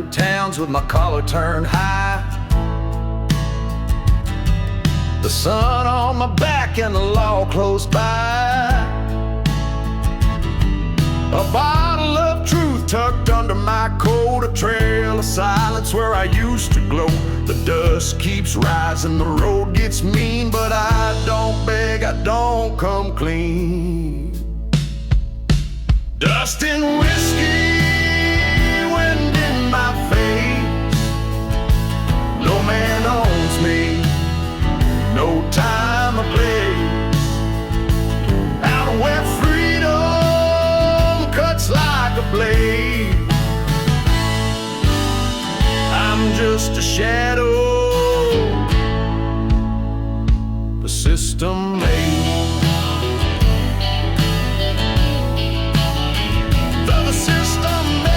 through towns with my collar turned high. The sun on my back and the law close by. A bottle of truth tucked under my coat, a trail of silence where I used to glow. The dust keeps rising, the road gets mean, but I don't beg, I don't come clean. Dust and whiskey, wind in my face. No man owns me, no time or place. Out where freedom cuts like a blade, I'm just a shadow the system made. The system made.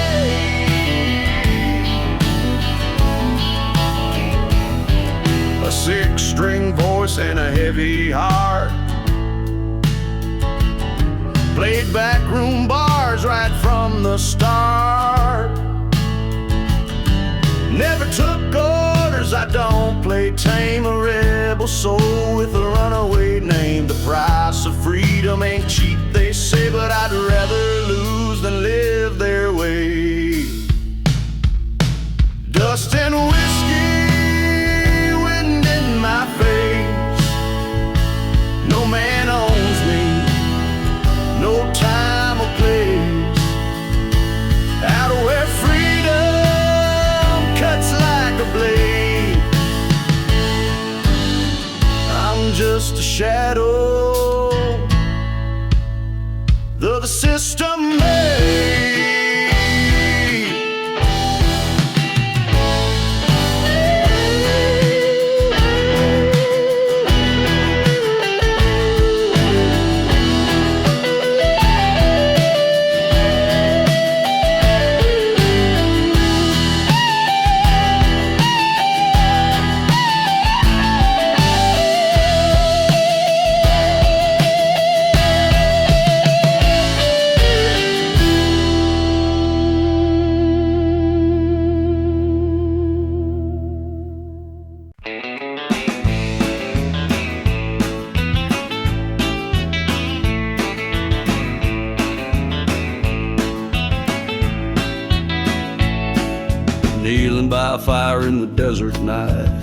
A six-string voice and a heavy heart, played backroom bars right from the start. Never took orders, I don't play tame. A rebel soul with a runaway name. The price of freedom ain't cheap, they say, but I'd rather lose than live their way. Dust and whiskey, wind in my face. No man owns me, no time or place. Out where freedom cuts like a blade, I'm just a shadow the system made. Kneeling by a fire in the desert night,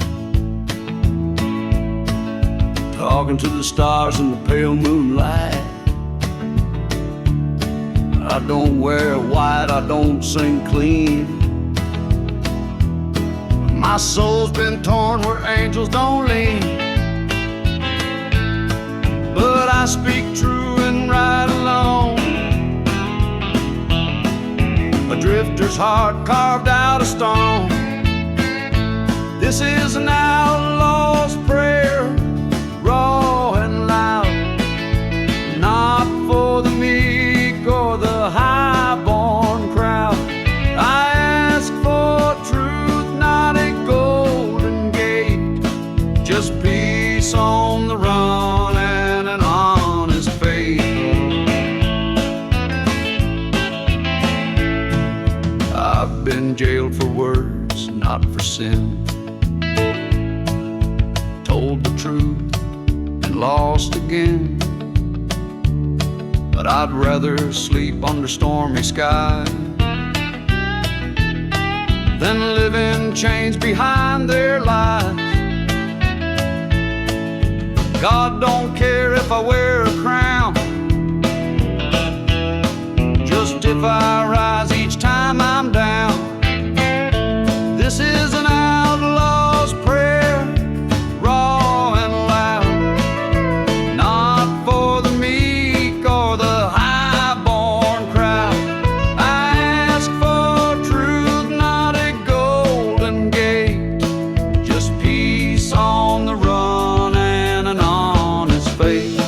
talking to the stars in the pale moonlight. I don't wear white, I don't sing clean. My soul's been torn where angels don't lean, but I speak true and ride alone. A drifter's heart carved out of stone. This is an outlaw's prayer, raw and loud, not for the meek or the high-born crowd. I ask for truth, not a golden gate, just peace on the run and an honest faith. I've been jailed for words, not for sin. Told the truth and lost again. But I'd rather sleep under stormy skies than live in chains behind their lies. God don't care if I wear a crown, just if I rise each time I'm down. This is an outlaw's prayer, raw and loud, not for the meek or the high-born crowd. I ask for truth, not a golden gate, just peace on the run and an honest faith.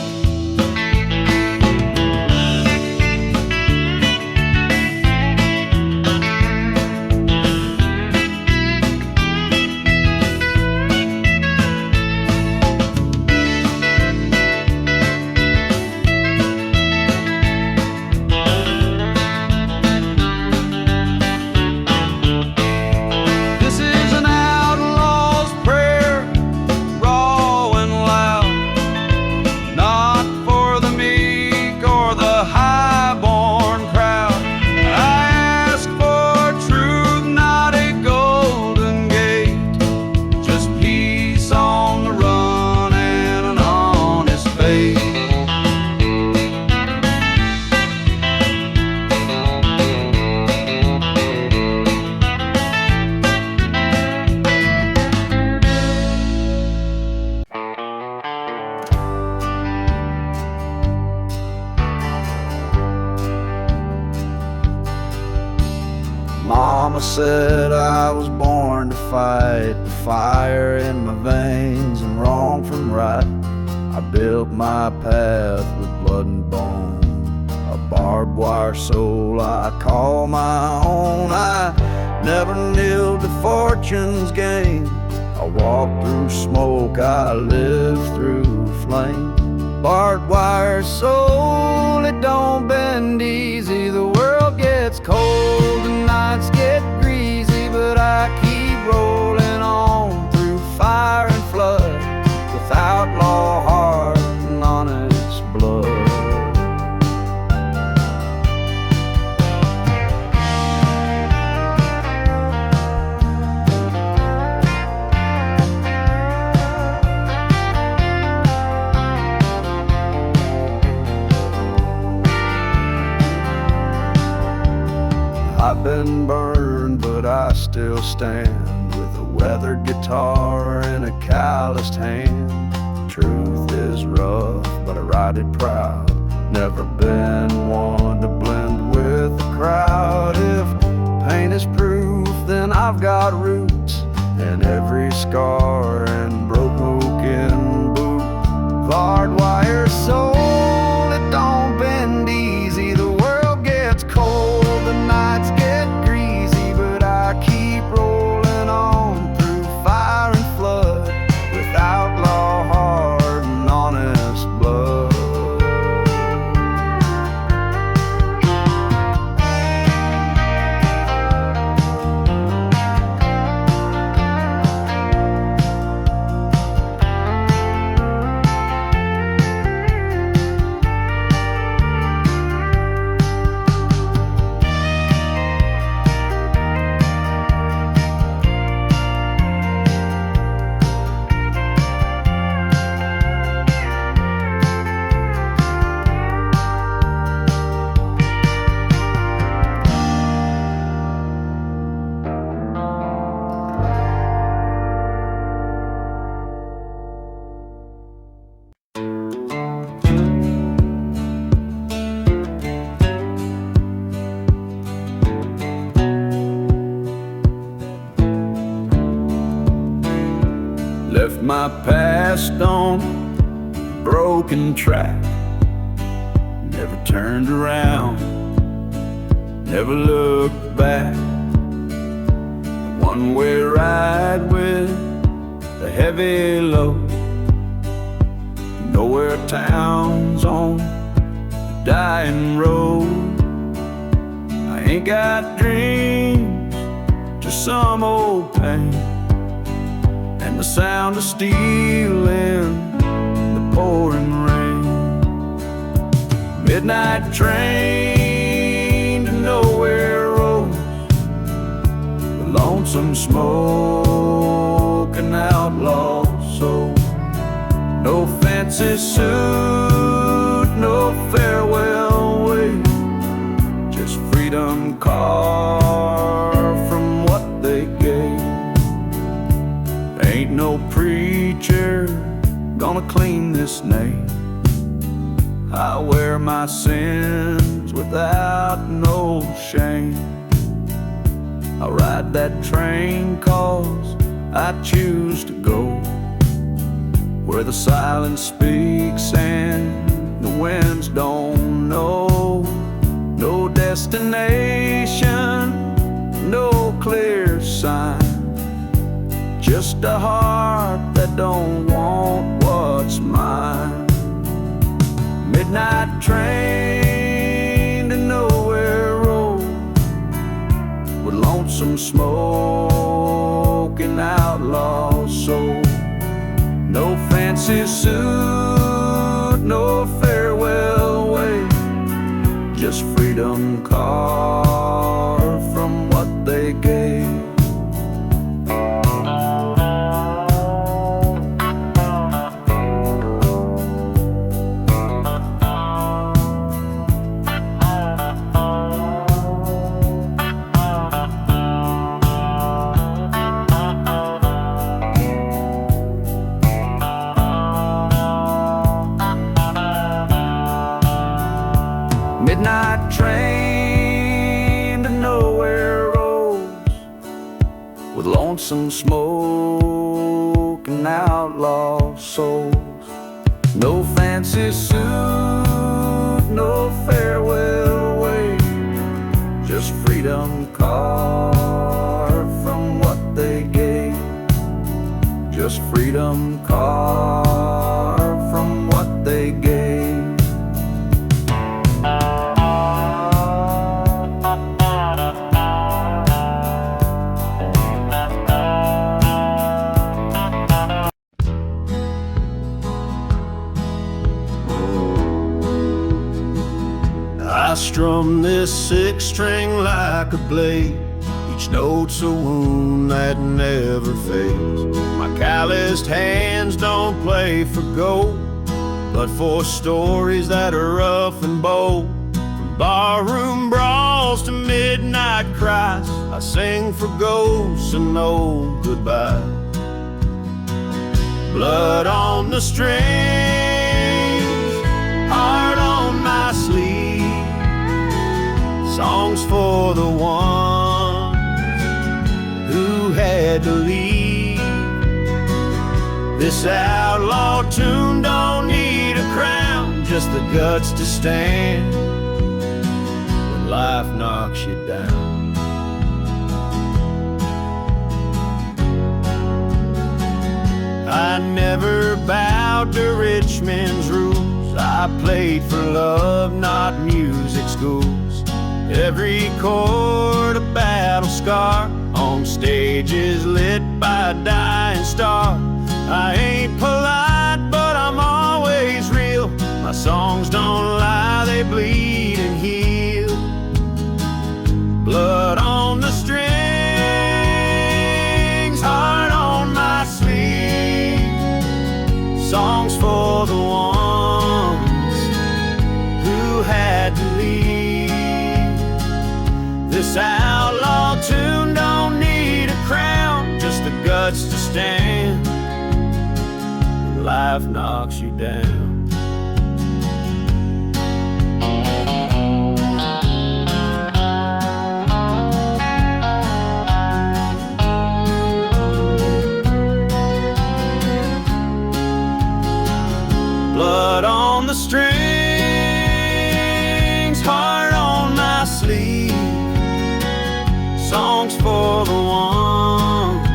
Mama said I was born to fight, fire in my veins and wrong from right. I built my path with blood and bone, a barbed wire soul I call my own. I never kneeled to fortune's game. I walked through smoke, I lived through flame. Barbed wire soul, it don't bend easy. The world gets cold, the nights get greasy, but I keep rolling on through fire and flood with outlaw heart and honest blood. I've been burned, but I still stand with a weathered guitar and a calloused hand. Truth is rough, but I ride it proud. Never been one to blend with the crowd. If pain is proof, then I've got roots, and every scar and broken boot. Barbed wire soul, it don't bend easy. The world gets cold, the nights get greasy, but I keep rolling on through fire and flood with outlaw heart and honest blood. Left my past on a broken track, never turned around, never looked back. A one-way ride with a heavy load, nowhere town's on a dying road. I ain't got dreams, just some old pain, and the sound of steel in the pouring rain. Midnight train to nowhere road, the lonesome smoke and outlaw soul. No fancy suit, no farewell way, just freedom carved from what they gave. Ain't no preacher gonna clean this name. I wear my sins without no shame. I ride that train 'cause I choose to go where the silence speaks and the winds don't know. No destination, no clear sign, just a heart that don't want what's mine. Midnight train to nowhere road, with lonesome smoke and outlaw soul. No fancy suit, no farewell way, just freedom carved from what they gave. Midnight train to nowhere road, some smoke and outlaw souls. No fancy suit, no farewell wave, just freedom carved from what they gave. Just freedom carved from what they gave. I strum this six string like a blade. Each note's a wound that never fades. My calloused hands don't play for gold, but for stories that are rough and bold. From barroom brawls to midnight cries, I sing for ghosts and old goodbyes. Blood on the strings, heart on my sleeve. Songs for the ones who had to leave. This outlaw tune don't need a crown, just the guts to stand when life knocks you down. I never bowed to rich men's rules. I played for love, not music schools. Every chord a battle scar, on stages lit by a dying star. I ain't polite, but I'm always real. My songs don't lie, they bleed and heal. Blood on the strings, heart on my sleeve. Songs for the ones who had to leave. This outlaw tune don't need a crown, just the guts to stand when life knocks you down. Blood on the strings, heart on my sleeve. Songs for the ones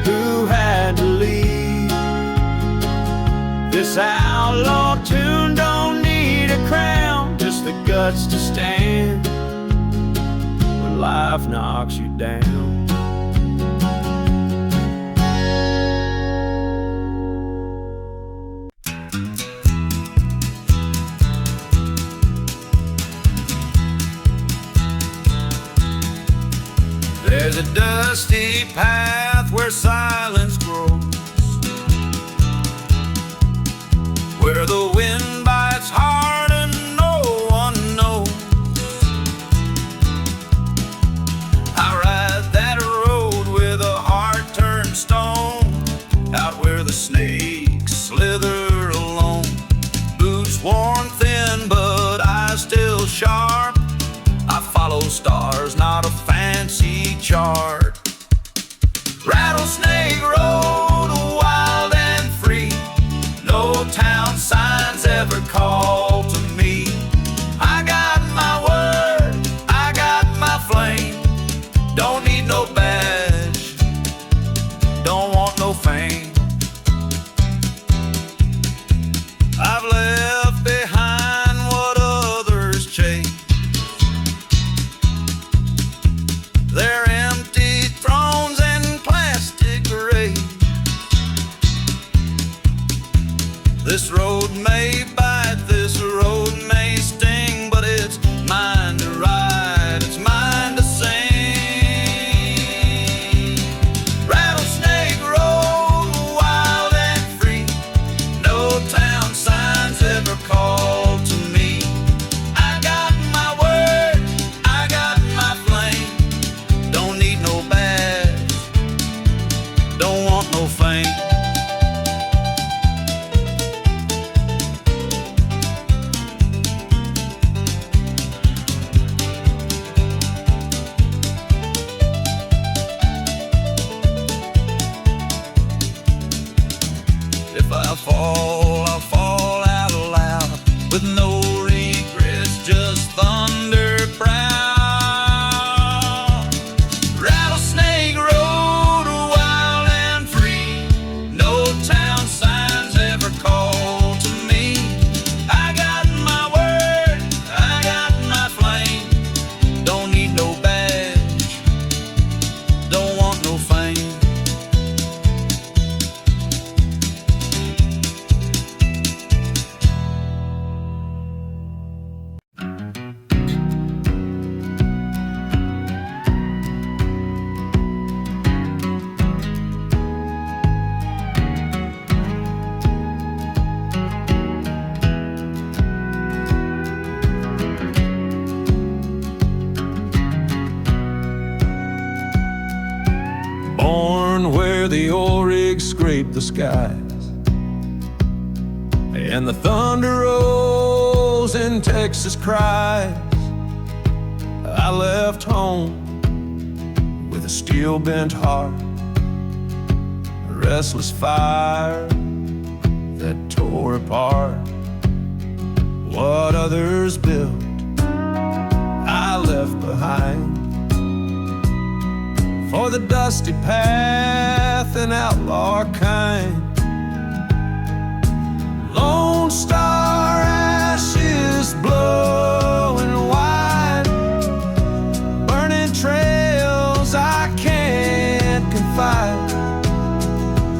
who had to leave. This outlaw tune don't need a crown, just the guts to stand when life knocks you down. There's a dusty path where silence grows, where the wind bites hard and no one knows. I ride that road with a heart turned stone, out where the snakes slither alone. Boots worn thin but eyes still sharp. I follow stars, not a fancy chart. Rattlesnake Road, wild and free. No town signs ever call to me. I got my word, I got my flame. Don't need no badge, don't want no fame. I've left behind what others chase. They're empty thrones and plastic graves. land where the oil rigs scrape the skies and the thunder rolls in Texas cries. I left home with a steel-bent heart, a restless fire that tore apart what others built. I left behind for the dusty path and outlaw kind. Lone Star ashes blowing wide, burning trails I can't confide.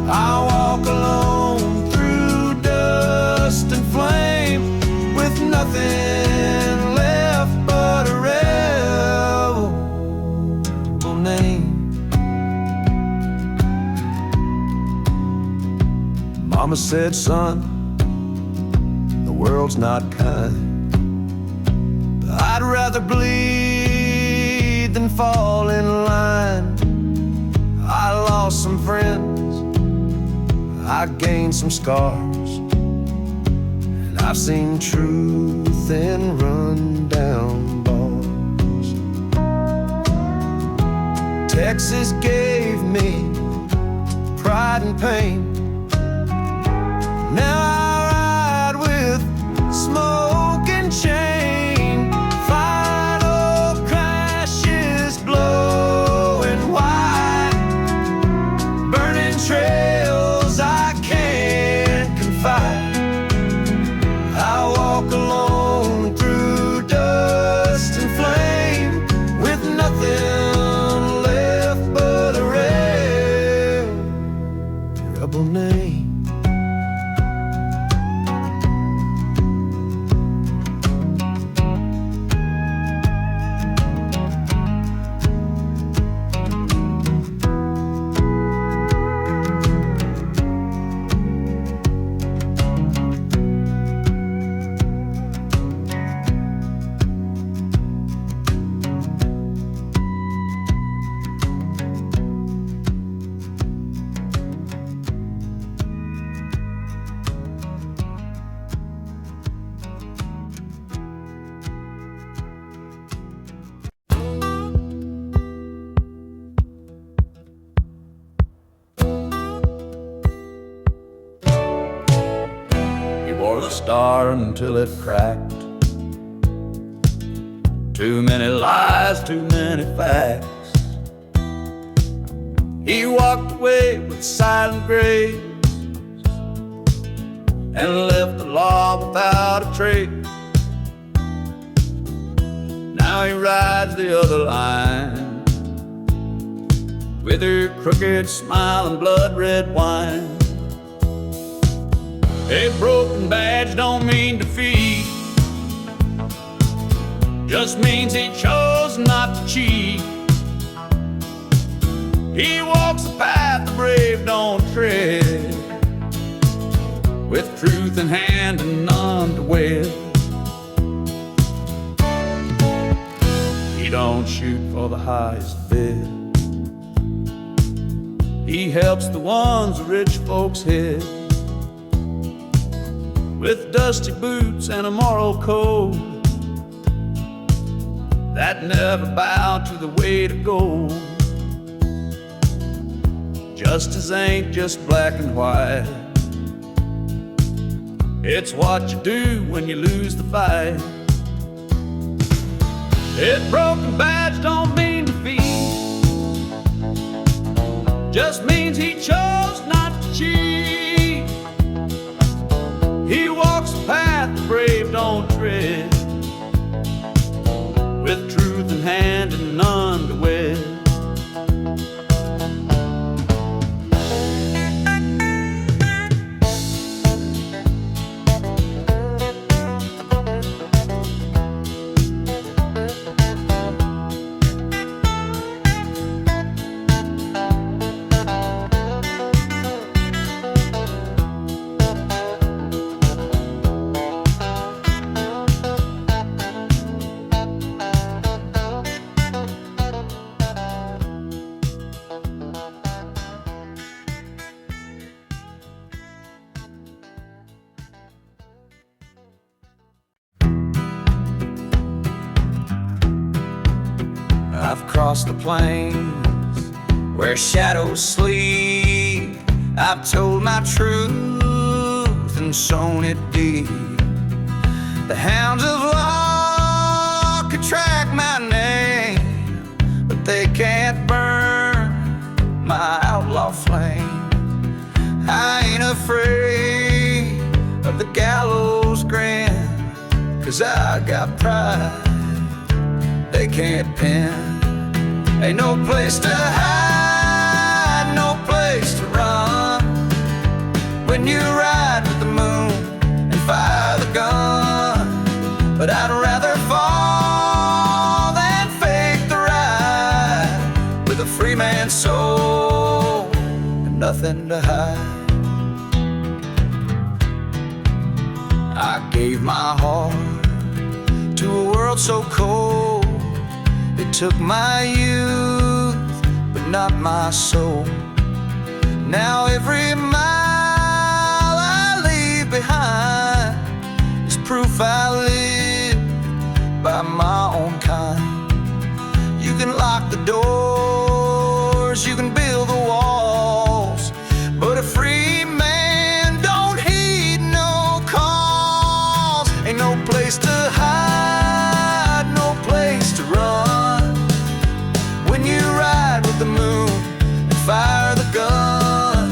I walk alone through dust and flame with nothing left but a rebel name. Mama said, son, the world's not kind, but I'd rather bleed than fall in line. I lost some friends, I gained some scars, and I've seen truth in run-down bars. Texas gave me pride and pain. Now I ride with smoke and chain. Final crashes blowing wide, burning trails I can't confide. I walk alone through dust and flame with nothing left but a rebel name. Star until it cracked. Too many lies, too many facts. He walked away with silent grace and left the law without a trace. Now he rides the other line with her crooked smile and blood-red wine. A broken badge don't mean defeat, just means he chose not to cheat. He walks a path the brave don't tread, with truth in hand and none to wed. He don't shoot for the highest bid, he helps the ones the rich folks hid. With dusty boots and a moral code that never bowed to the weight of gold. Justice ain't just black and white, it's what you do when you lose the fight. His broken badge don't mean defeat, just means he chose not to cheat. He walks a path the brave don't tread, with truth in hand and none to wed. I've crossed the plains where shadows sleep. I've told my truth and sown it deep. The hounds of law could track my name, but they can't burn my outlaw flame. I ain't afraid of the gallows grin, 'cause I got pride they can't pin. Ain't no place to hide, no place to run, when you ride with the moon and fire the gun. But I'd rather fall than fake the ride, with a free man's soul and nothing to hide. I gave my heart to a world so cold. It took my youth, but not my soul. Now every mile I leave behind is proof I live by my own kind. You can lock the doors, you can build the walls, but a free man don't heed no calls. Ain't no place to hide, no place to run, when you ride with the moon and fire the gun.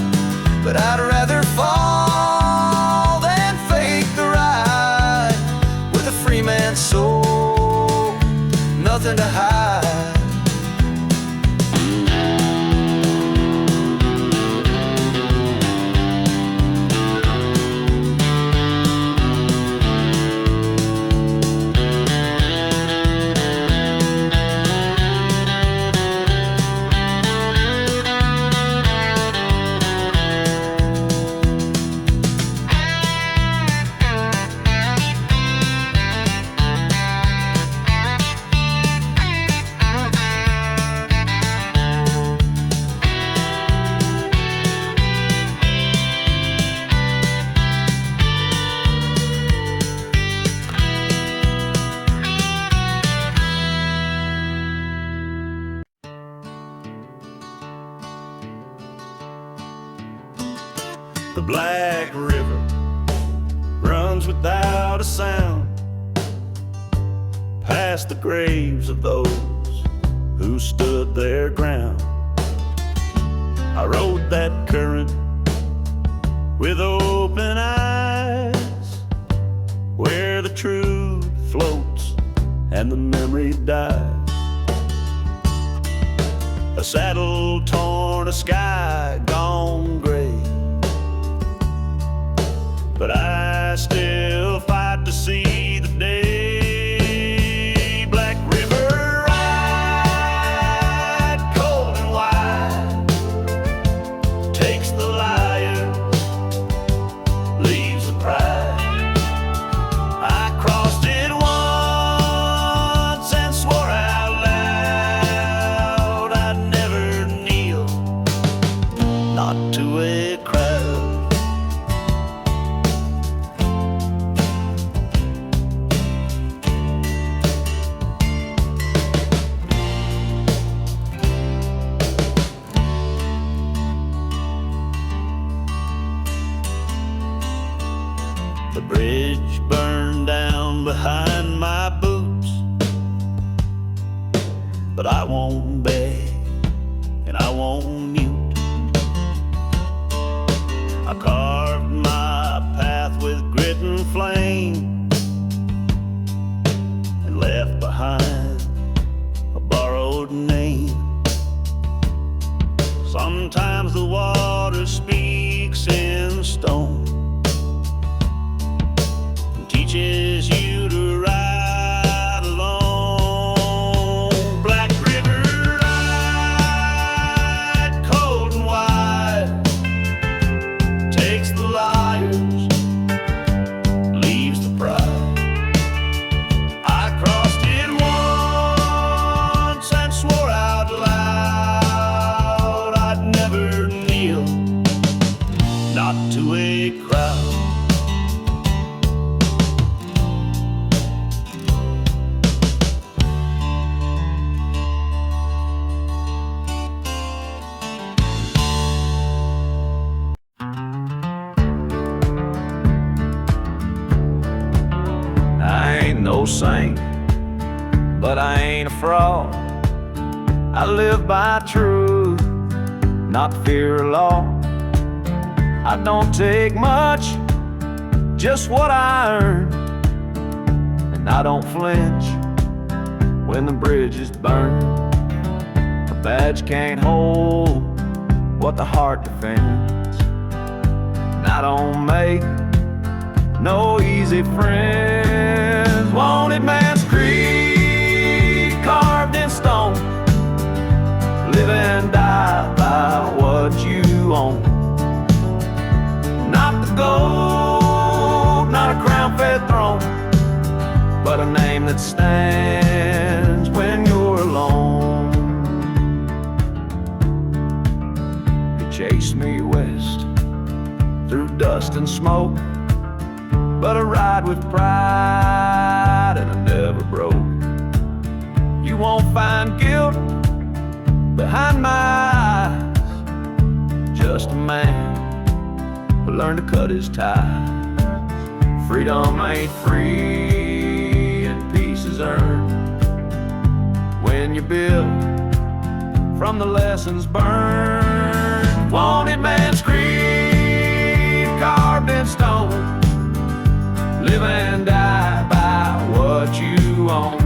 But I'd rather fall than fake the ride, with a free man's soul, nothing to hide. The Black River runs without a sound, past the graves of those who stood their ground. I rode that current with open eyes, where the truth floats and the memory dies. A saddle torn, a sky gone gray, but I still fight to see the day. Black River ride, cold and wide, takes the liars, leaves the pride. I crossed it once and swore out loud I'd never kneel, not to a crowd. The bridge burned down behind my boots, but I won't beg and I won't mute. I carved my path with grit and flame and left behind a borrowed name. Sometimes the water speaks in stone, teaches you to ride alone. Black River ride, cold and wide, takes the liars, leaves the pride. I crossed it once and swore out loud I'd never kneel, but I ain't a fraud. I live by truth, not fear or law. I don't take much, just what I earn. And I don't flinch when the bridge is burned. A badge can't hold what the heart defends. And I don't make no easy friends. Wanted man's creed carved in stone. Live and die by what you own. Not the gold, not a crown-fed throne, but a name that stands when you're alone. You chase me west through dust and smoke, but I ride with pride and I never broke. You won't find guilt behind my eyes, just a man who learned to cut his ties. Freedom ain't free and peace is earned when you build from the lessons burned. Wanted man's creed carved in stone. Live and die by what you own.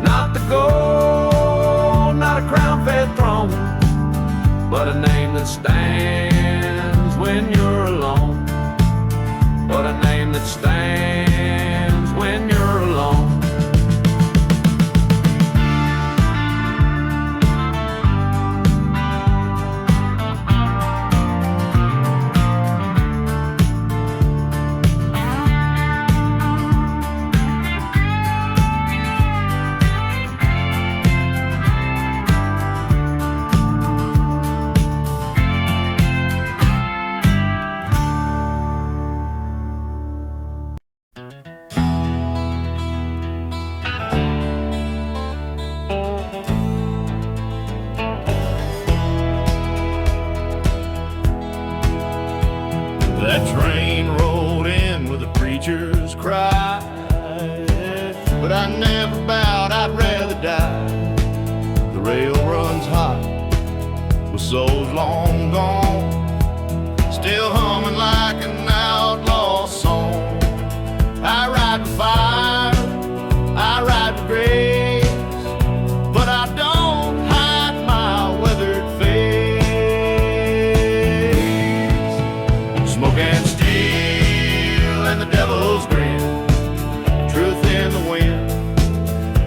Not the gold, not a crown-fed throne, but a name that stands when you're alone. But a name that stands when you're alone. That train rolled in with a preacher's cry, but I never bowed, I'd rather die. The rail runs hot with souls long gone, still humming like an outlaw song. I ride with fire, I ride with grace, but I don't hide my weathered face. Smoke and steel and the devil's grin, truth in the wind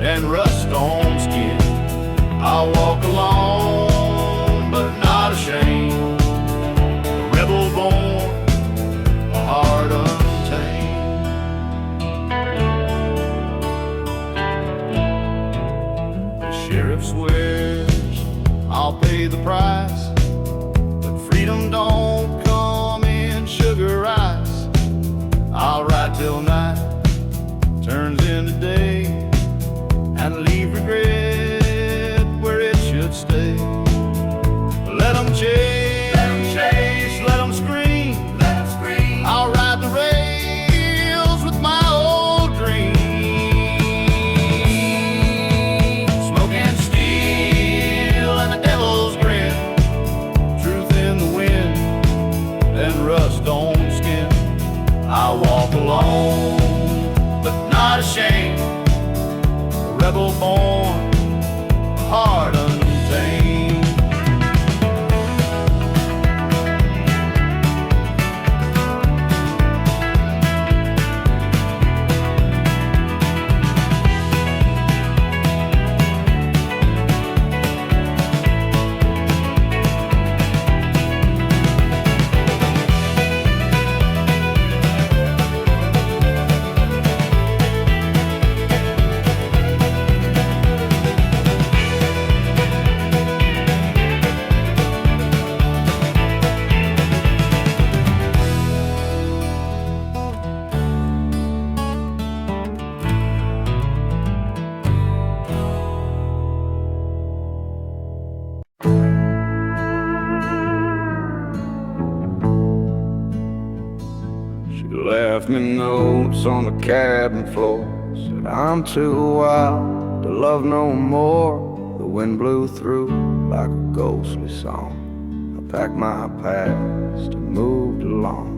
and rust on skin. I'll walk alone but not ashamed, a rebel born, a heart untamed. The sheriff swears I'll pay the price, but freedom don't come in sugar rice. I'll ride till night turns into day and leave regret where it should stay. Let them chase, let them scream, I'll ride the rails with my old dreams. Smoke and steel and the devil's grin, truth in the wind and rust on skin. I walk alone but not ashamed, a rebel born, a heart untamed. Left me notes on the cabin floor, said but I'm too wild to love no more. The wind blew through like a ghostly song. I packed my past and moved along.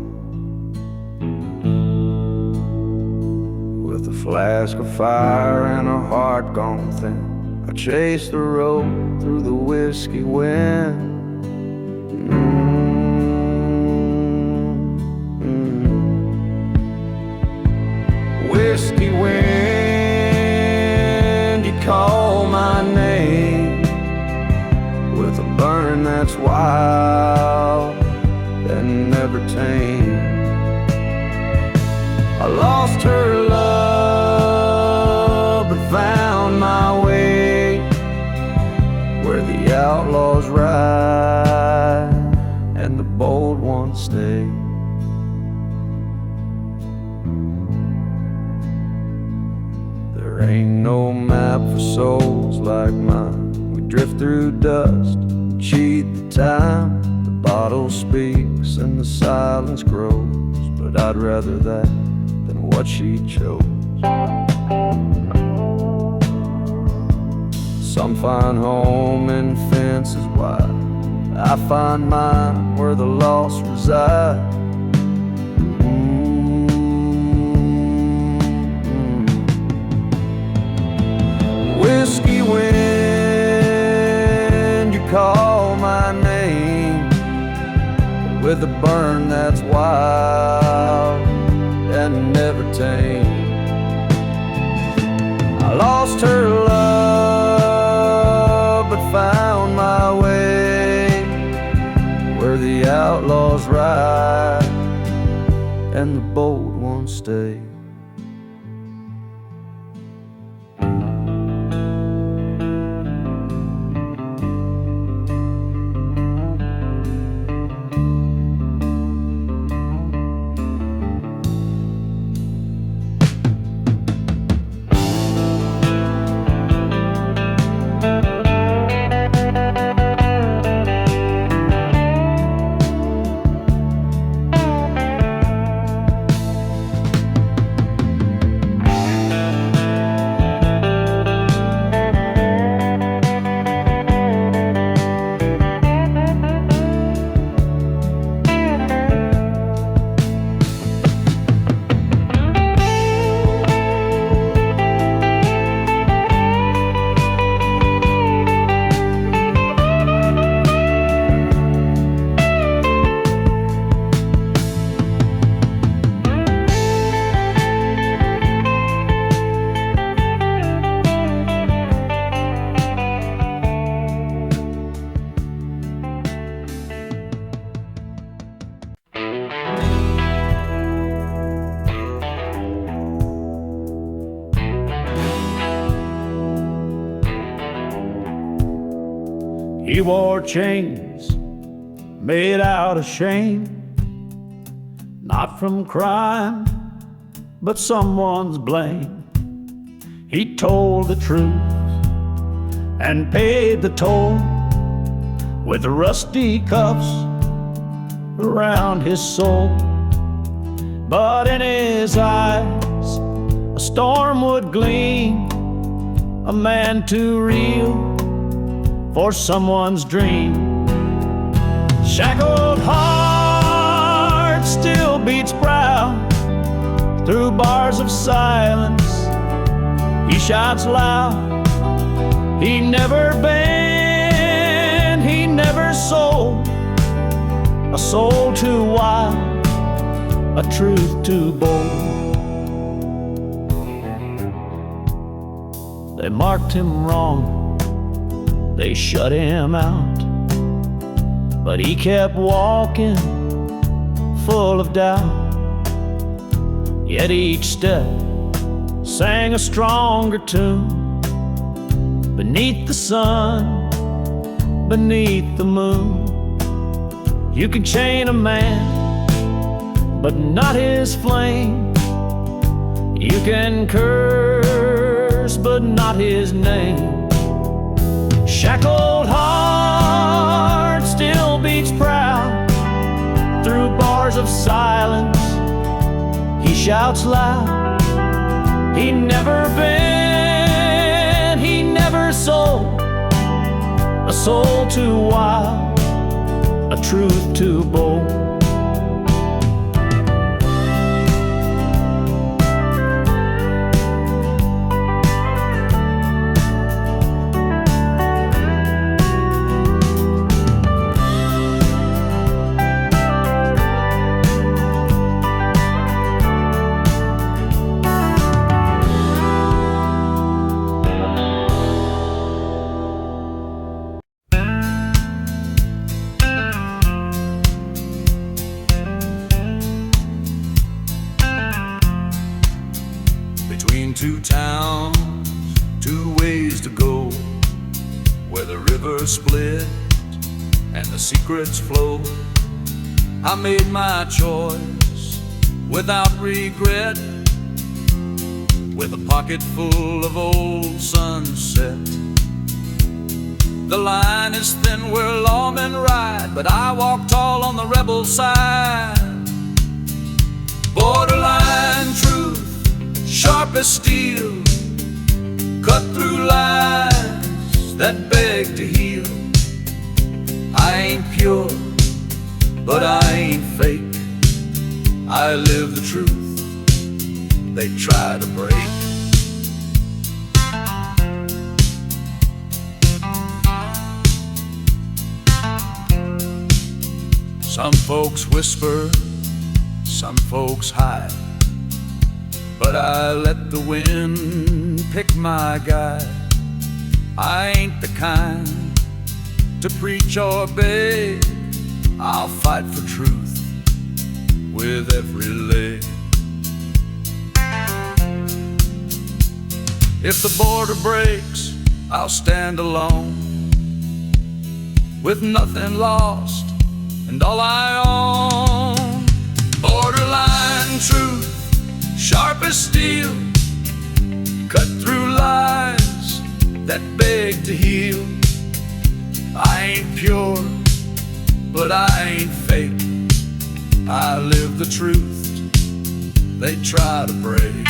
With a flask of fire and a heart gone thin, I chased the road through the whiskey wind. Whiskey wind, you call my name with a burn that's wild and never tame. I lost her love but found my way where the outlaws ride and the bold ones stay. There ain't no map for souls like mine. We drift through dust, cheat the time. The bottle speaks and the silence grows, but I'd rather that than what she chose. Some find home in fences wide. I find mine where the lost reside. Whiskey wind, you call my name with a burn that's wild and never tame. I lost her love but found my way where the outlaws ride and the bold ones stay. He wore chains made out of shame, not from crime, but someone's blame. He told the truth and paid the toll with rusty cuffs around his soul. But in his eyes a storm would gleam, a man too real for someone's dream. Shackled heart still beats proud through bars of silence. He shouts loud, he never bent, he never sold. A soul too wild, a truth too bold. They marked him wrong, they shut him out, but he kept walking, full of doubt. Yet each step sang a stronger tune. Beneath the sun, beneath the moon, you can chain a man, but not his flame. You can curse, but not his name. Shackled heart still beats proud through bars of silence. He shouts loud, he he never bent, he never sold a soul too wild, a truth too bold. Between two towns, two ways to go, where the rivers split and the secrets flow. I made my choice without regret, with a pocket full of old sunset. The line is thin where lawmen ride, but I walk tall on the rebel side. Borderline truth, sharp as steel, cut through lies that beg to heal. I ain't pure, but I ain't fake. I live the truth they try to break. Some folks whisper, some folks hide, but I let the wind pick my guide. I ain't the kind to preach or beg. I'll fight for truth with every leg. If the border breaks, I'll stand alone, with nothing lost and all I own. Borderline truth, sharp as steel, cut through lies that beg to heal. I ain't pure, but I ain't fake. I live the truth they try to break.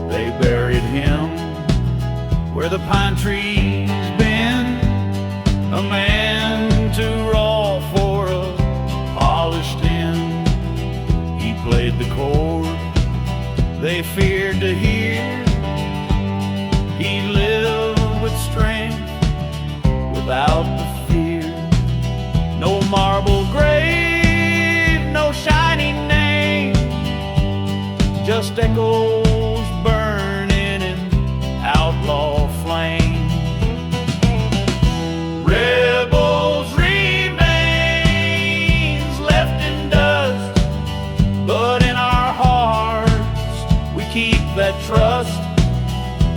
They buried him where the pine trees bend, a man too raw for a polished end. He played the chord they feared to hear. He lived with strength without the fear. No marble grave, no shining name, just echoes burning in outlaw flame. Rebels remains left in dust, but in our hearts we keep that trust.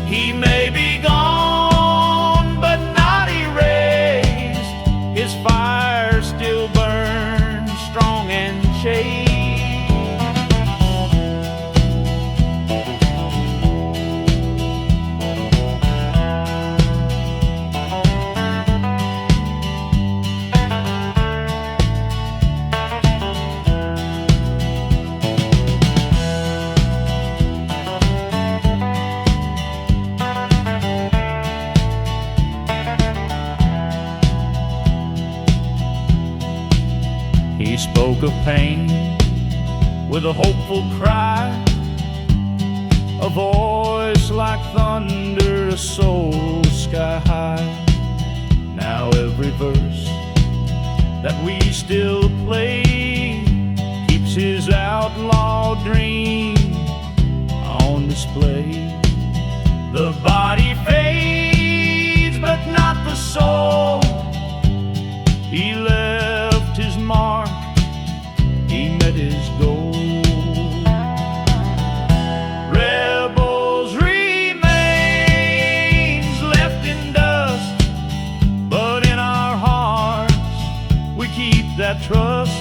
He may be gone, but not erased. His fire still burns strong and chaste. He spoke of pain with a hopeful cry, a voice like thunder, a soul sky high. Now every verse that we still play keeps his outlaw dream on display. The body fades, but not the soul. trust.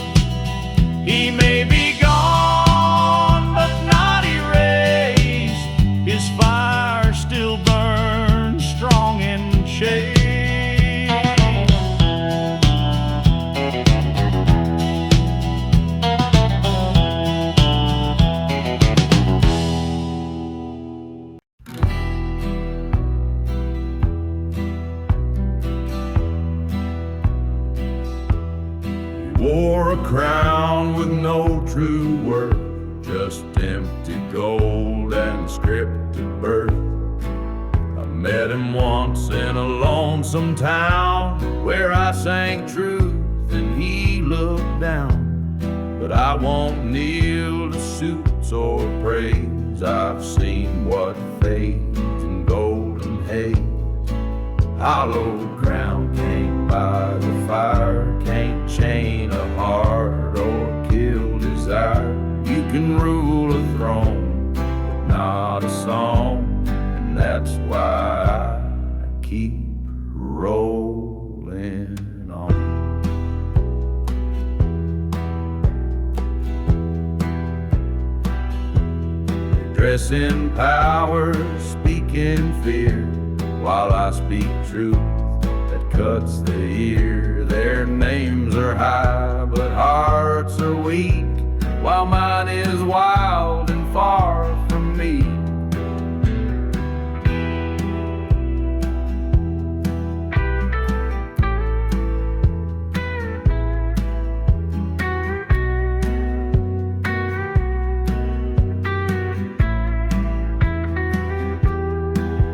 He may be gone, but not erased. His fire still burns strong in shade. Wore a crown with no true worth, just empty gold and scripted birth. I met him once in a lonesome town where I sang truth and he looked down. But I won't kneel to suits or praise. I've seen what fades in golden haze. Hollow crown can't buy the fire, can't chain a heart or kill desire. You can rule a throne, but not a song, and that's why I keep rolling on. Dress in power, speak in fear, while I speak truth that cuts the ear. Their names are high, but hearts are weak, while mine is wild and far from me.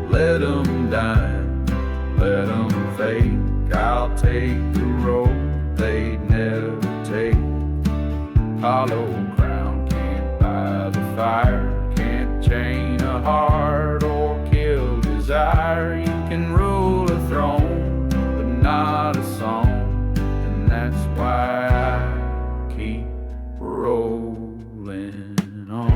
Let 'em dine, let 'em fake. I'll take the road they'd never take. Hollow crown can't buy the fire, can't chain a heart or kill desire. You can rule a throne, but not a song, and that's why I keep rolling on.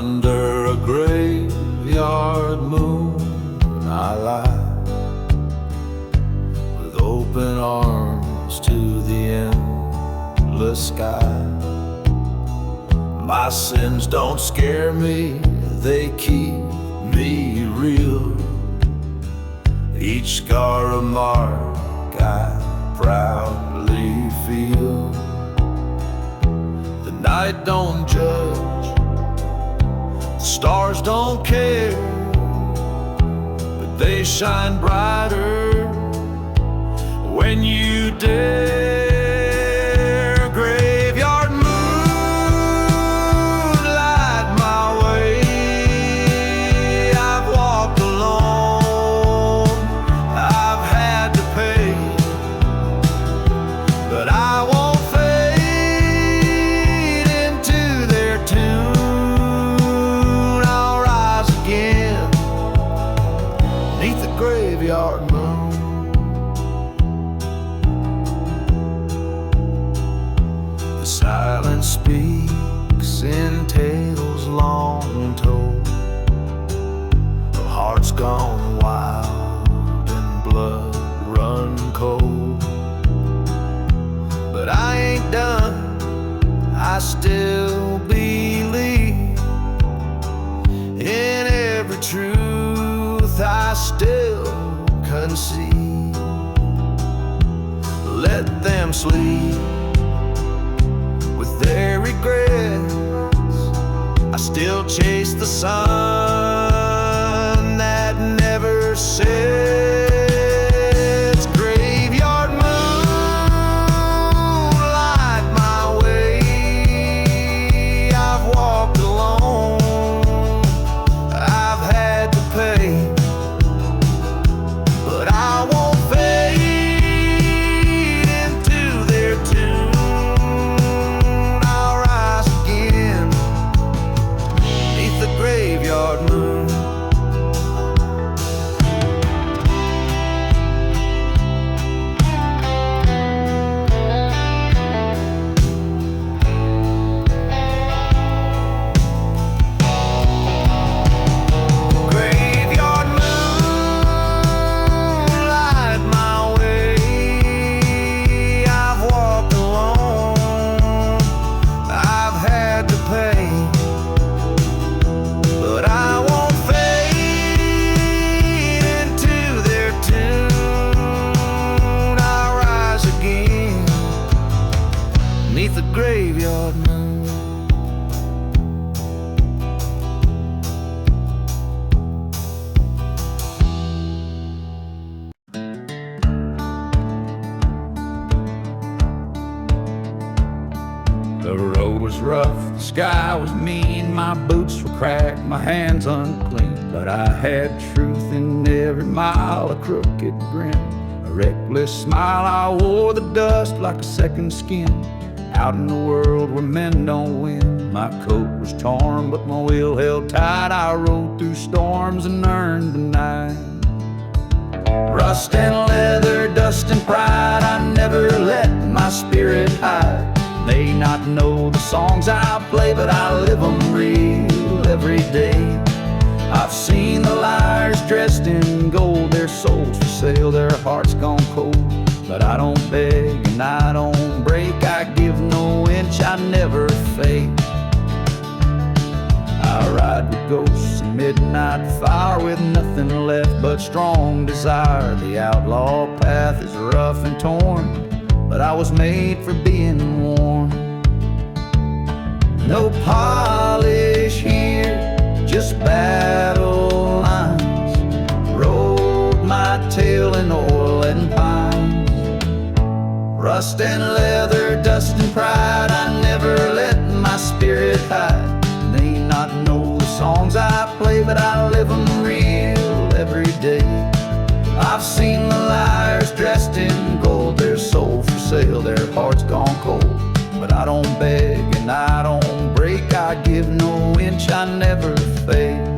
Under a graveyard moon I lie, with open arms to the endless sky. My sins don't scare me, they keep me real. Each scar a mark I proudly feel. The night don't judge, the stars don't care, but they shine brighter when you dare. Graveyard moon, light my way. I've walked alone, I've had to pay, but I won't fade into their tune. I'll rise again beneath the graveyard moon. The silence speaks in tales long told of hearts gone wild and blood run cold. But I ain't done, I still believe in every truth I still conceive. Let them sleep with their regrets. I still chase the sun that never sets. Graveyard moon, light my way. graveyard moon. The road was rough, the sky was mean, my boots were cracked, my hands unclean. But I had truth in every mile, a crooked grin, a reckless smile. I wore the dust like a second skin, out in the world where men don't win. My coat was torn, but my wheel held tight. I rode through storms and earned the night. Rust and leather, dust and pride, I never let my spirit hide. May not know the songs I play, but I live them real every day. I've seen the liars dressed in gold, their souls for sale, their hearts gone cold. But I don't beg and I don't break, I give no inch, I never fake. I ride with ghosts and midnight fire, with nothing left but strong desire. The outlaw path is rough and torn, but I was made for being worn. No polish here, just battle lines. Rode my tail in oil and pines. Rust and leather, dust and pride, I never let my spirit hide. They not know the songs I play, but I live them real every day. I've seen the liars dressed in gold, their soul for sale, their hearts gone cold. But I don't beg and I don't break, I give no inch, I never fake.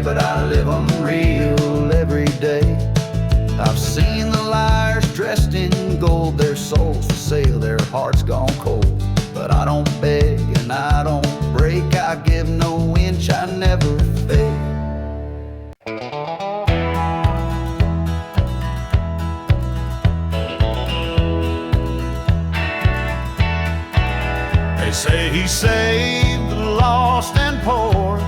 But I live them real every day. I've seen the liars dressed in gold, their souls for sale, their hearts gone cold. But I don't beg and I don't break, I give no inch, I never fake. They say he saved the lost and poor,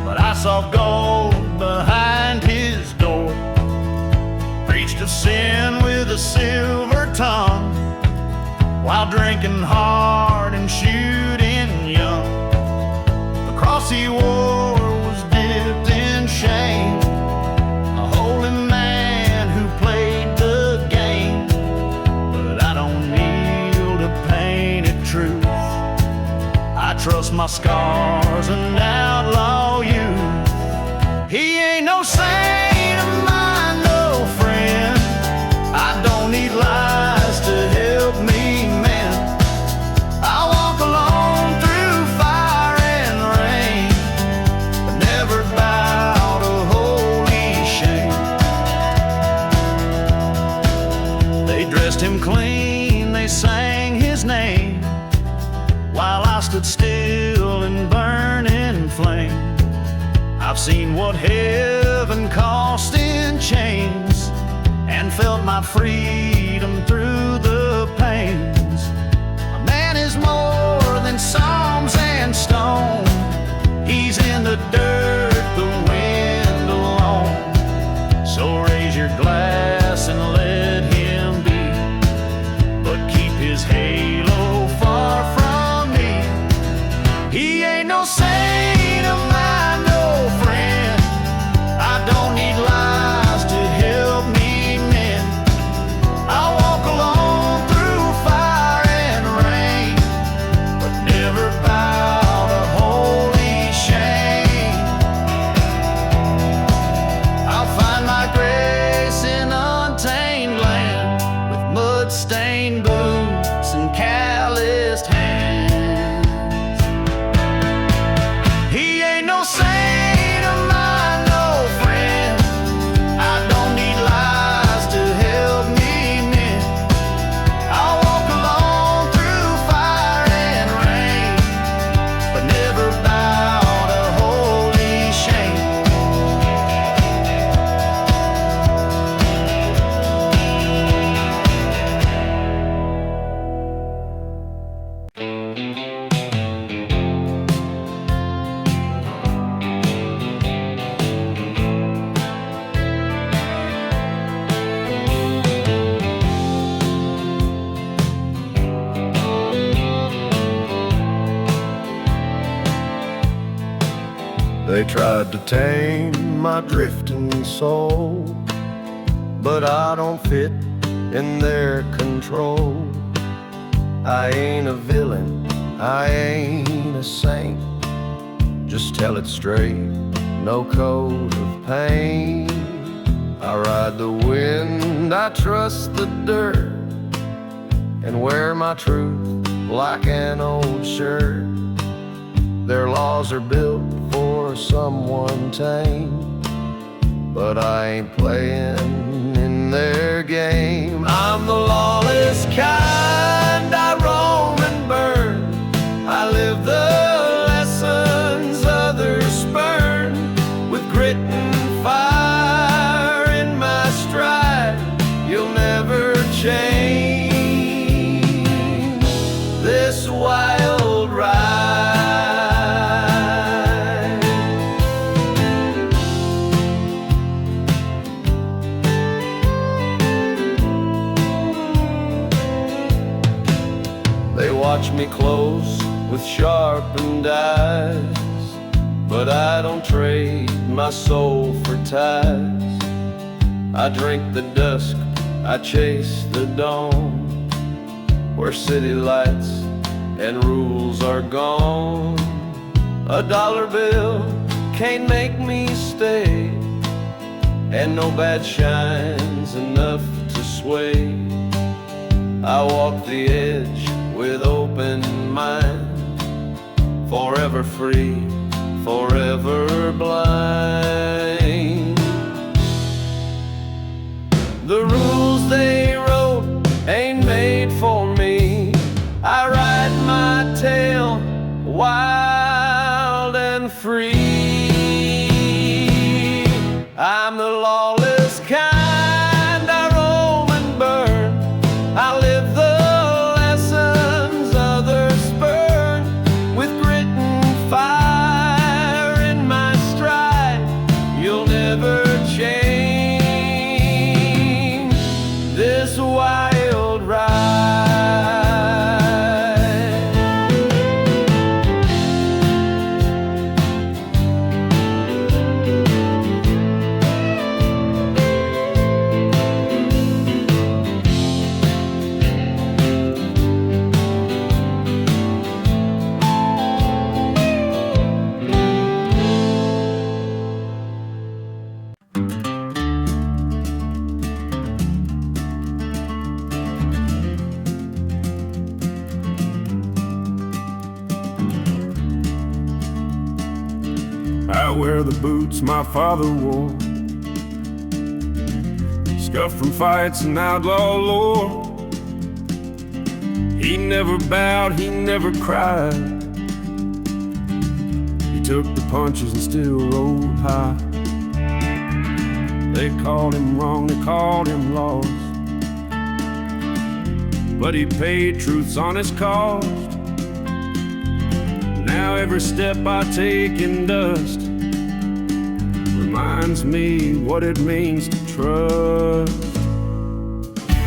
but I saw gold behind his door. Preached of sin with a silver tongue, while drinking hard and shooting young. The cross he wore was dipped in shame, a holy man who played the game. But I don't kneel to painted truth, I trust my scars and outlaw youth. He ain't no saint of mine, no friend. I don't need lies to help me mend. I walk alone through fire and rain, but never bow to holy shame. They dressed him clean, they sang his name, while I stood still in burning flame. I've seen what heaven cost in chains, and felt my freedom through the pains. A man is more than psalms and stone, he's in the dirt, the wind alone. So raise your glass and let him be, but keep his halo far from me. He ain't no saint of mine, no friend. I don't need lies to help me mend. I walk They tried to tame my drifting soul, but I don't fit in their control. I ain't a villain, I ain't a saint. Just tell it straight, no code of pain. I ride the wind, I trust the dirt, and wear my truth like an old shirt. Their laws are built for someone tame, but I ain't playing in their game. I'm the lawless kind, I roam and burn. I live the lessons others spurn. With grit and fire in my stride, you'll never change this wild ride. Watch me close with sharpened eyes, but I don't trade my soul for ties. I drink the dusk, I chase the dawn, where city lights and rules are gone. A dollar bill can't make me stay, and no bad shine's enough to sway. I walk the edge with open mind, forever free, forever blind. The rules they wrote ain't made for me. I ride my tail wild and free. I'm the lawless kind, I roam and burn. I live the wear the boots my father wore, scuffed from fights and outlaw lore. He never bowed, he never cried. He took the punches and still rode high. They called him wrong, they called him lost, but he paid truth's honest cost. Now every step I take in dust reminds me what it means to trust.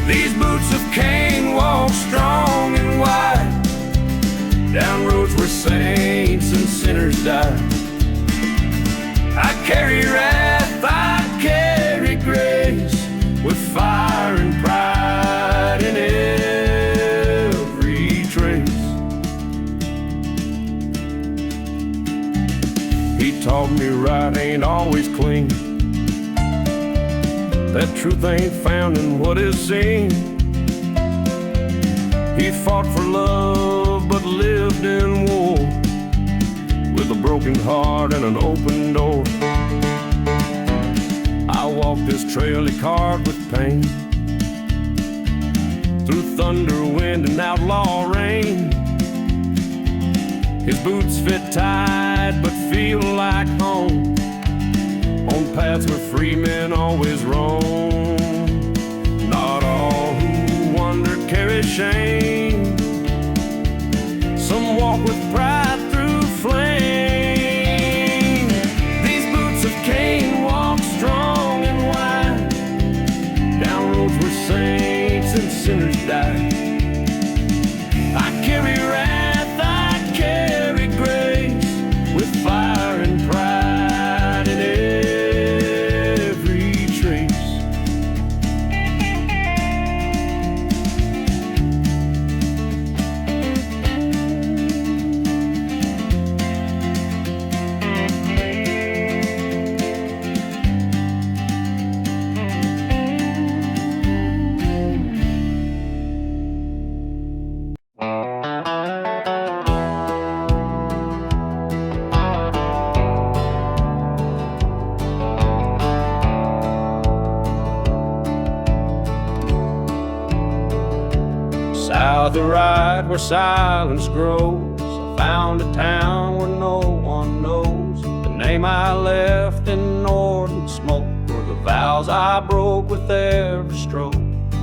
These boots of Cain walk strong and wide, down roads where saints and sinners die. I carry wrath, I carry grace, with fire and pride in every trace. He taught me right ain't always clean, that truth ain't found in what is seen. He fought for love but lived in war, with a broken heart and an open door. I walk this trail he carved with pain, through thunder, wind, and outlaw rain. His boots fit tight but feel like home, on paths where free men always roam. Not all who wander carry shame, some walk with pride through flame. These boots of Cain walk strong and wide, down roads where saints and sinners die. I carry wrath, I carry grace, with fire and pride the ride where silence grows, I found a town where no one knows the name I left in northern smoke, where the vows I broke with every stroke.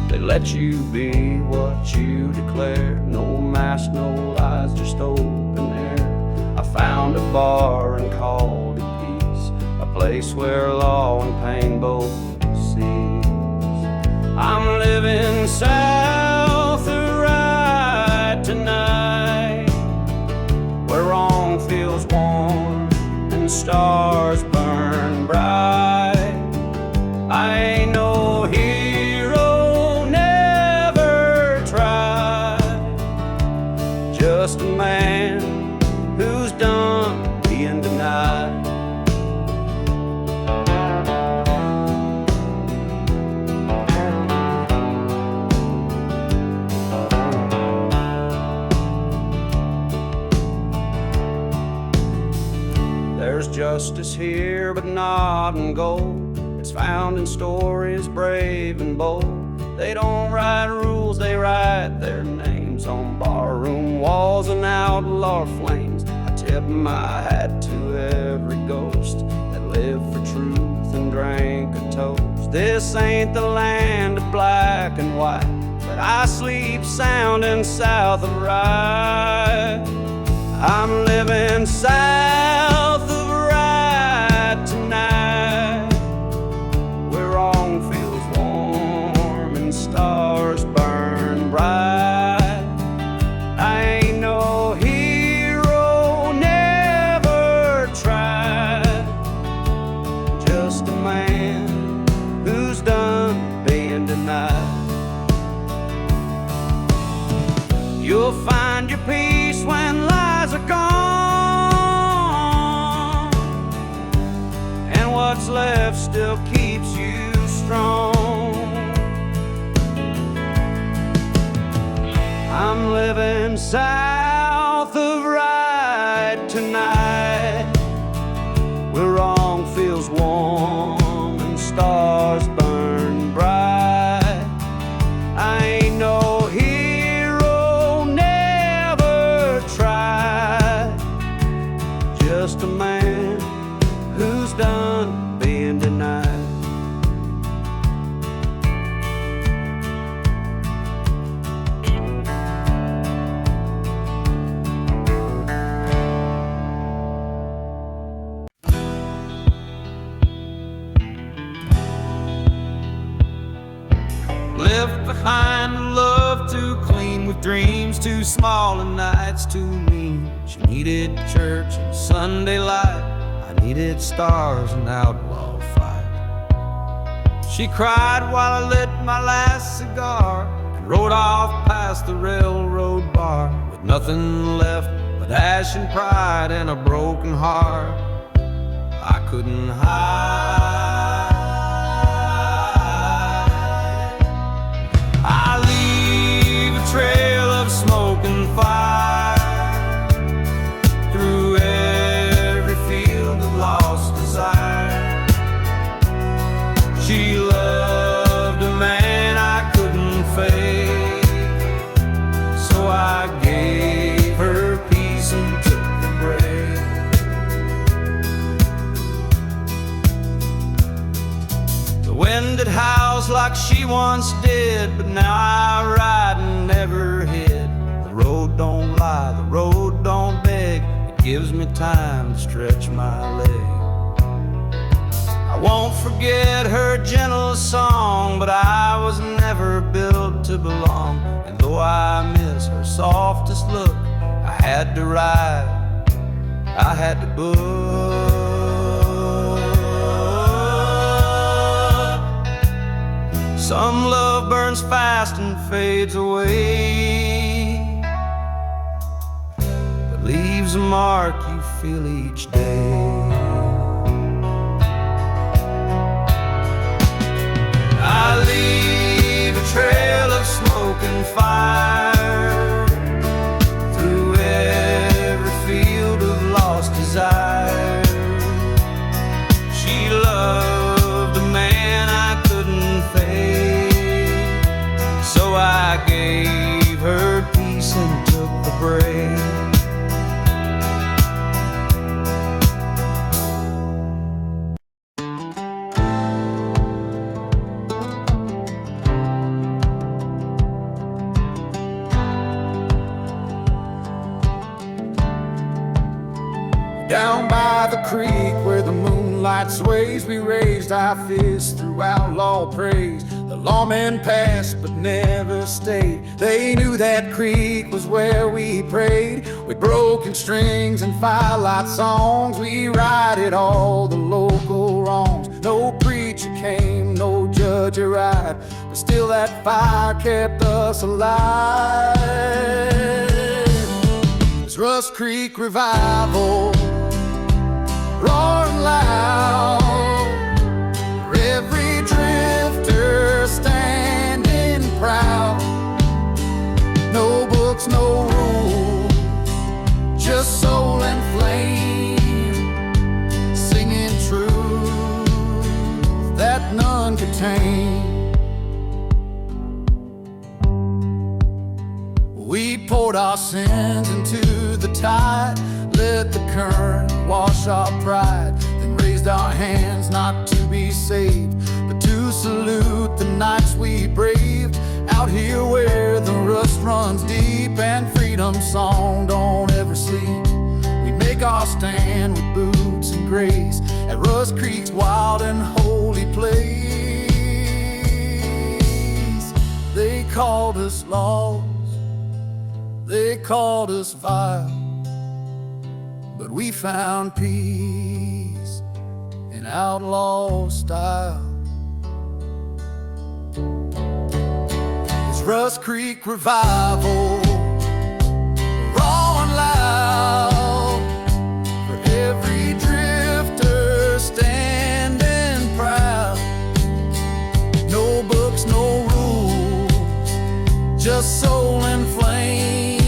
They let you be what you declare. No mask, no lies, just open air. I found a bar and called it peace, a place where law and pain both cease. I'm living south of right tonight, where wrong feels warm and stars burn bright. I ain't no hero, never tried, just a man who's done being denied. There's justice here, but not in gold. It's found in stories brave and bold. They don't write rules, they write their names on barroom walls and outlaw flames. I tip my hat to every ghost that lived for truth and drank a toast. This ain't the land of black and white, but I sleep sound and south of right. I'm living south of right tonight, where wrong feels warm and stars burn bright. I ain't no hero, never tried, just a man who's done being denied. You'll find your peace when lies are gone, and what's left still keeps you strong. I'm living south of right tonight, where wrong feels warm and stars burn bright. I ain't no hero, never tried, just a man who's done being denied. Left behind a love too clean, with dreams too small and nights too mean. She needed church and Sunday light, I needed stars and outlaw fight. She cried while I lit my last cigar and rode off past the railroad bar, with nothing left but ash and pride and a broken heart I couldn't hide. I leave a trail of smoke and fire through every field of lost desire. She loved a man I couldn't fake, so I gave her peace and took the break. The wind had howls like she once did, but now I ride and never hid. The road don't lie, the road don't beg, it gives me time to stretch my leg. I won't forget her gentle song, but I was never built to belong. And though I miss her softest look, I had to ride, I had to book. Some love burns fast and fades away, but leaves a mark you feel each day. I leave a trail of smoke and fire through every field of lost desire. She loved a man I couldn't fake, so I gave her peace Down by the creek where the moonlight sways, we raised our fists through outlaw praise. The lawmen passed but never stayed. They knew that creek was where we prayed. With broken strings and firelight songs, we righted all the local wrongs. No preacher came, no judge arrived, but still that fire kept us alive. It's Rust Creek Revival, roaring loud, for every drifter standing proud. No books, no rules, just soul and flame, singing truth that none could tame. We poured our sins into the tide, let the current wash our pride, then raised our hands not to be saved, but to salute the nights we braved. Out here where the rust runs deep and freedom's song don't ever sleep, we make our stand with boots and grace at Rust Creek's wild and holy place. They called us lost, they called us vile, but we found peace in outlaw style. It's Rust Creek Revival, roaring loud, for every drifter standing proud. No books, no rules, just soul and flame,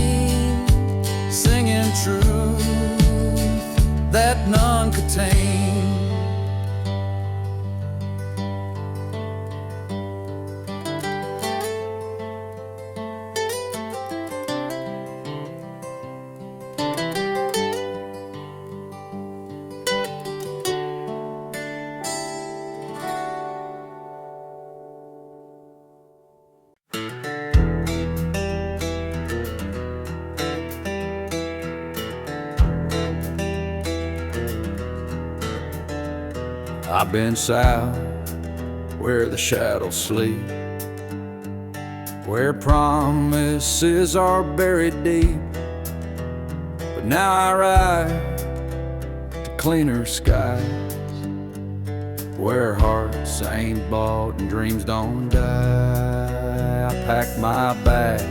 singing truth that none could tame. I've been south where the shadows sleep, where promises are buried deep. But now I ride to cleaner skies, where hearts ain't bought and dreams don't die. I pack my bag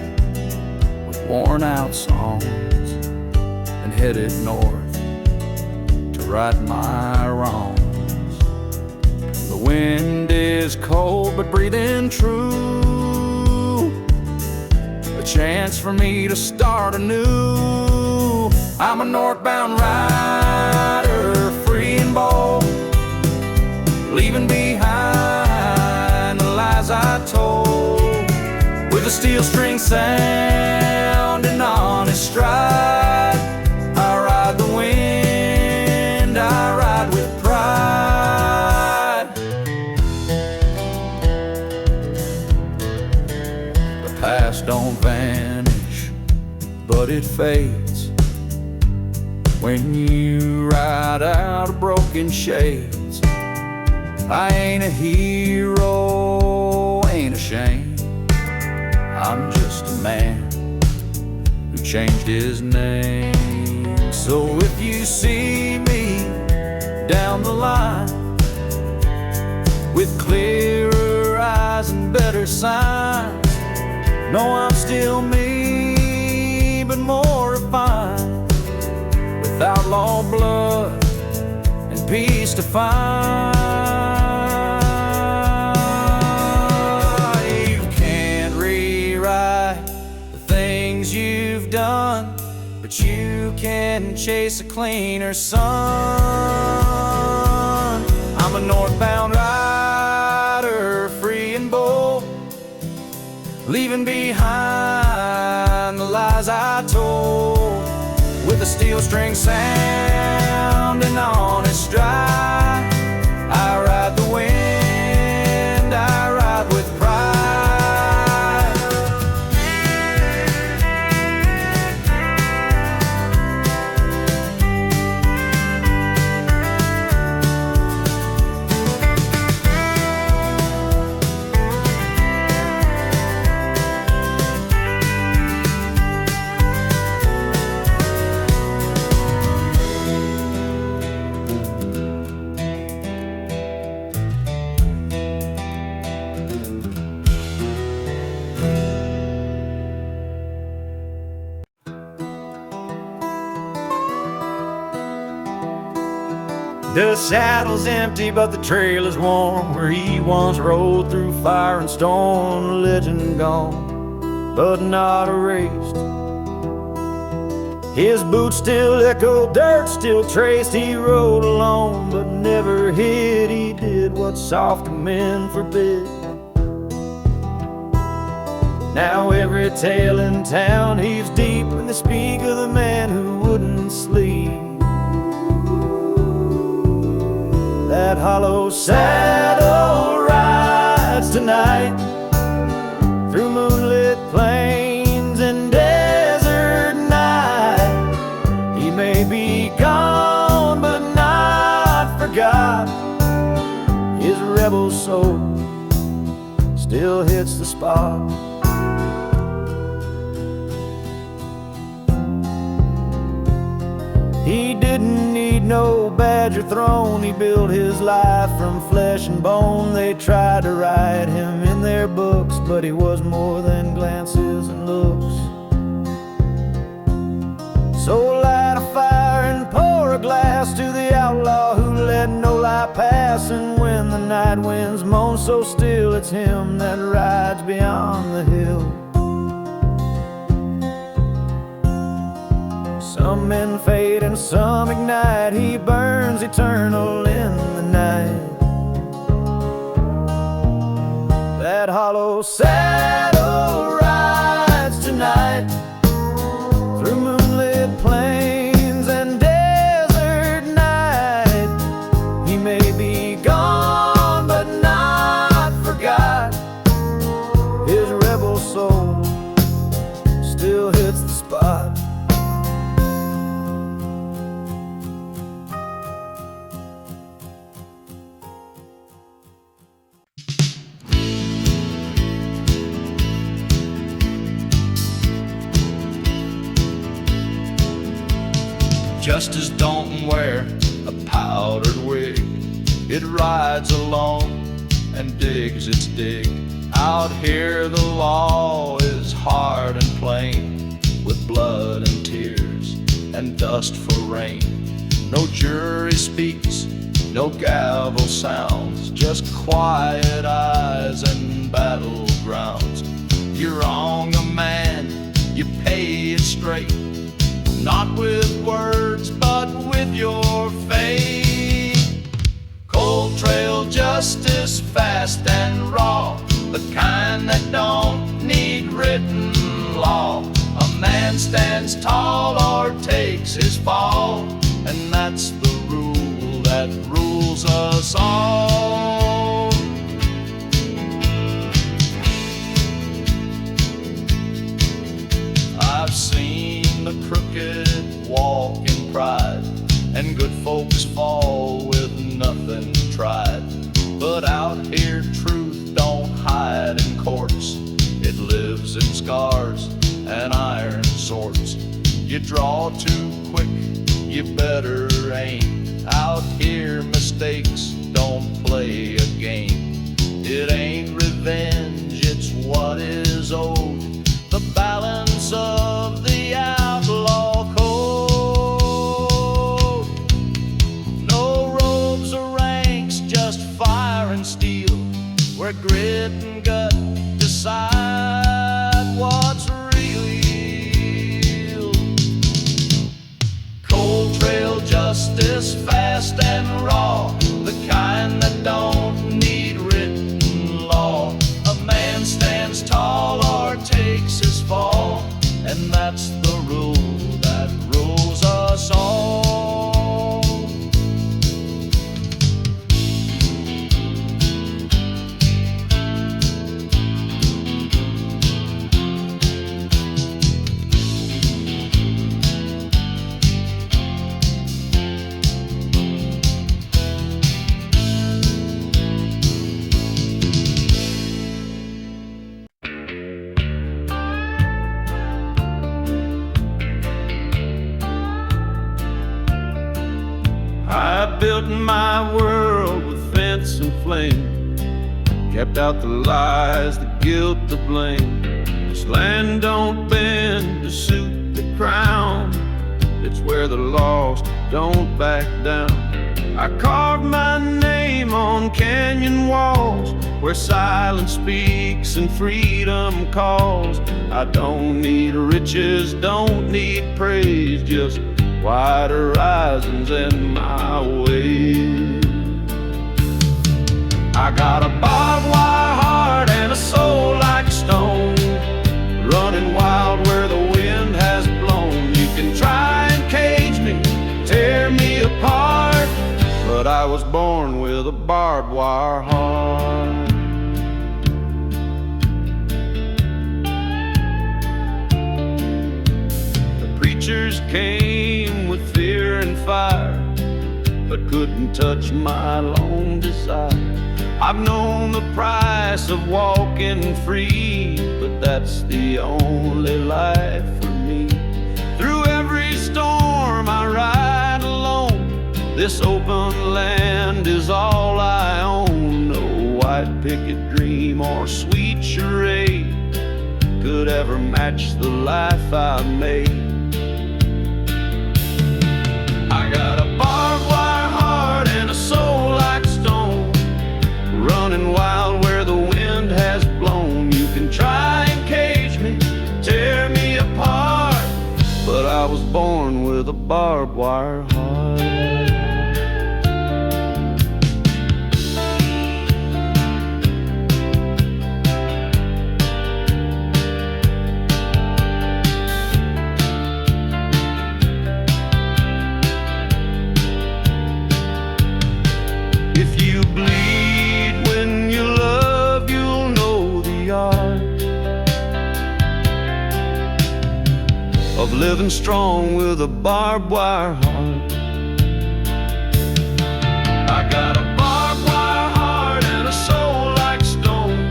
with worn out songs and headed north to right my wrongs. The wind is cold but breathing true, a chance for me to start anew. I'm a northbound rider, free and bold, leaving behind the lies I told, with a steel string sound and honest stride. I ride the wind, I ride with pride. The past don't vanish, but it fades when you ride out of broken shades. I ain't a hero, ain't ashamed, I'm just a man who changed his name. So if you see me down the line with clearer eyes and better signs, know I'm still me, but more refined, with outlaw blood and peace to find. You can't rewrite the things you've done, but you can chase a cleaner sun. I'm a northbound rider, free and bold, leaving behind the lies I told, with a steel string sound and honest stride. I ride the wind, I ride with pride. The saddle's empty, but the trail is warm, where he once rode through fire and storm. Legend gone, but not erased. His boots still echo, dirt still traced. He rode alone, but never hid. He did what softer men forbid. Now every tale in town heaves deep when they speak of the man who wouldn't sleep. That hollow saddle rides tonight through moonlit plains and desert night. He may be gone, but not forgot. His rebel soul still hits the spot. He didn't need no badge or throne. He built his life from flesh and bone. They tried to write him in their books, but he was more than glances and looks. So light a fire and pour a glass to the outlaw who let no lie pass. And when the night winds moan so still, it's him that rides beyond the hill. Some men fade and some ignite. He burns eternal in the night. That hollow saddle rides tonight through moonlit plains and desert night. He may be gone, but not forgot. His rebel soul still hits the spot. Justice don't wear a powdered wig. It rides along and digs its dig. Out here the law is hard and plain, with blood and tears and dust for rain. No jury speaks, no gavel sounds, just quiet eyes and battlegrounds. You wrong a man, you pay it straight, not with words, but with your faith. Cold trail justice, fast and raw, the kind that don't need written law. A man stands tall or takes his fall, and that's the rule that rules us all. I've seen the crooked walk in pride, and good folks fall with nothing tried. But out here truth don't hide in courts. It lives in scars and iron swords. You draw too quick, you better aim. Out here mistakes don't play a game. It ain't revenge, it's what is owed. The balance of the outlaw code. No robes or ranks, just fire and steel, where grit and gut decide what's real. Cold trail justice, fast and raw, the kind that don't need written law. A man stands tall or takes his fall, and that's the rule that rules us all. I built my world with fence and flame, kept out the lies, the guilt, the blame. This land don't bend to suit the crown. It's where the lost don't back down. I carved my name on canyon walls where silence speaks and freedom calls. I don't need riches, don't need praise, just wide horizons in my way. I got a barbed wire heart and a soul like stone, running wild where the wind has blown. You can try and cage me, tear me apart, but I was born with a barbed wire heart. The preachers came with fear and fire, but couldn't touch my lone desire. I've known the price of walking free, but that's the only life for me. Through every storm I ride alone. This open land is all I own. No white picket dream or sweet charade could ever match the life I made. I got a barbed wire heart and a soul like stone, running wild where the wind has blown. You can try and cage me, tear me apart, but I was born with a barbed wire heart. If you bleed when you love, you'll know the art of living strong with a barbed wire heart. I got a barbed wire heart and a soul like stone,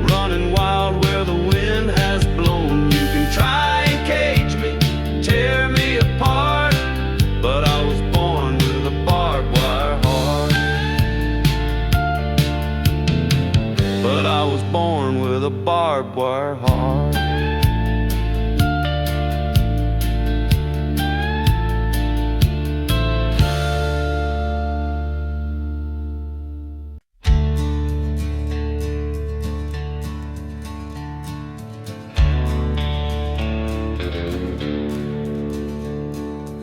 running wild where the wind has blown. You can try and cage me, tear me apart, but I was born with a barbed wire heart. But I was born with a barbed wire heart.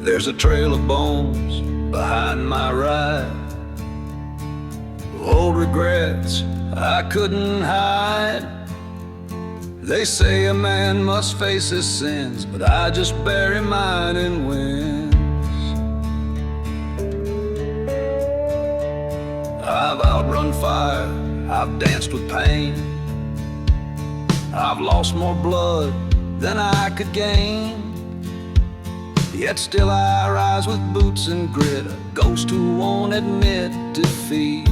There's a trail of bones behind my ride, old regrets I couldn't hide. They say a man must face his sins, but I just bury mine in winds. I've outrun fire, I've danced with pain, I've lost more blood than I could gain. Yet still I rise with boots and grit, a ghost who won't admit defeat.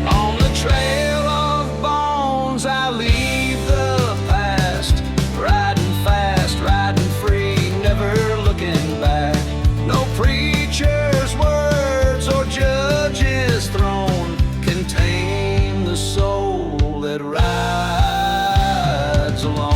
On the trail of bones I leave the past, riding fast, riding free, never looking back. No preacher's words or judge's throne can tame the soul that rides alone.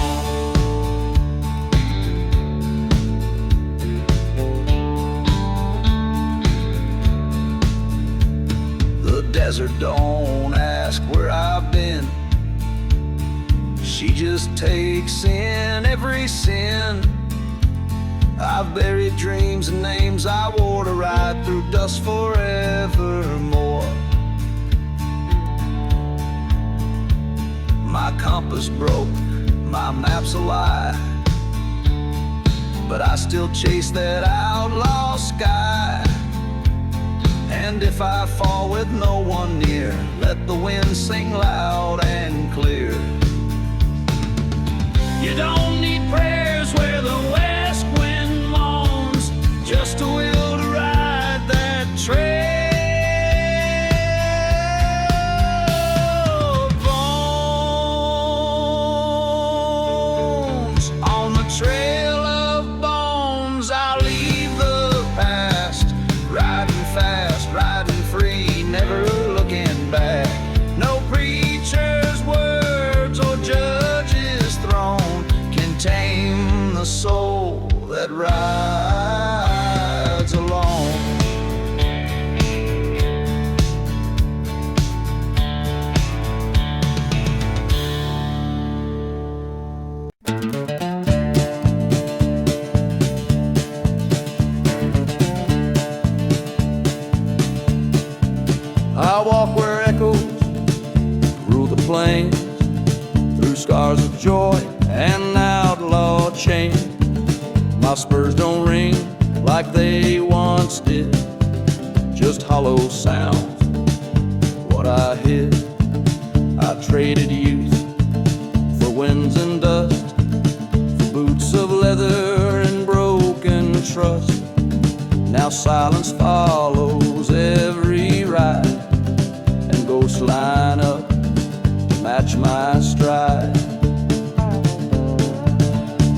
Desert don't ask where I've been, she just takes in every sin. I've buried dreams and names I wore to ride through dust forevermore. My compass broke, my map's a lie, but I still chase that outlaw sky. And if I fall with no one near, let the wind sing loud and clear. You don't need prayers where the west wind moans, just a will to ride that trail of bones. On the trail of bones I'll leave the past, riding fast, riding free, never looking back. No preacher's words or judge's throne can tame the soul that rides. walk where echoes rule the plains, through scars of joy and outlaw chain. My spurs don't ring like they once did, just hollow sounds, what I hid. I traded youth for winds and dust, for boots of leather and broken trust. Now silence follows every ride, and ghosts line up to match my stride.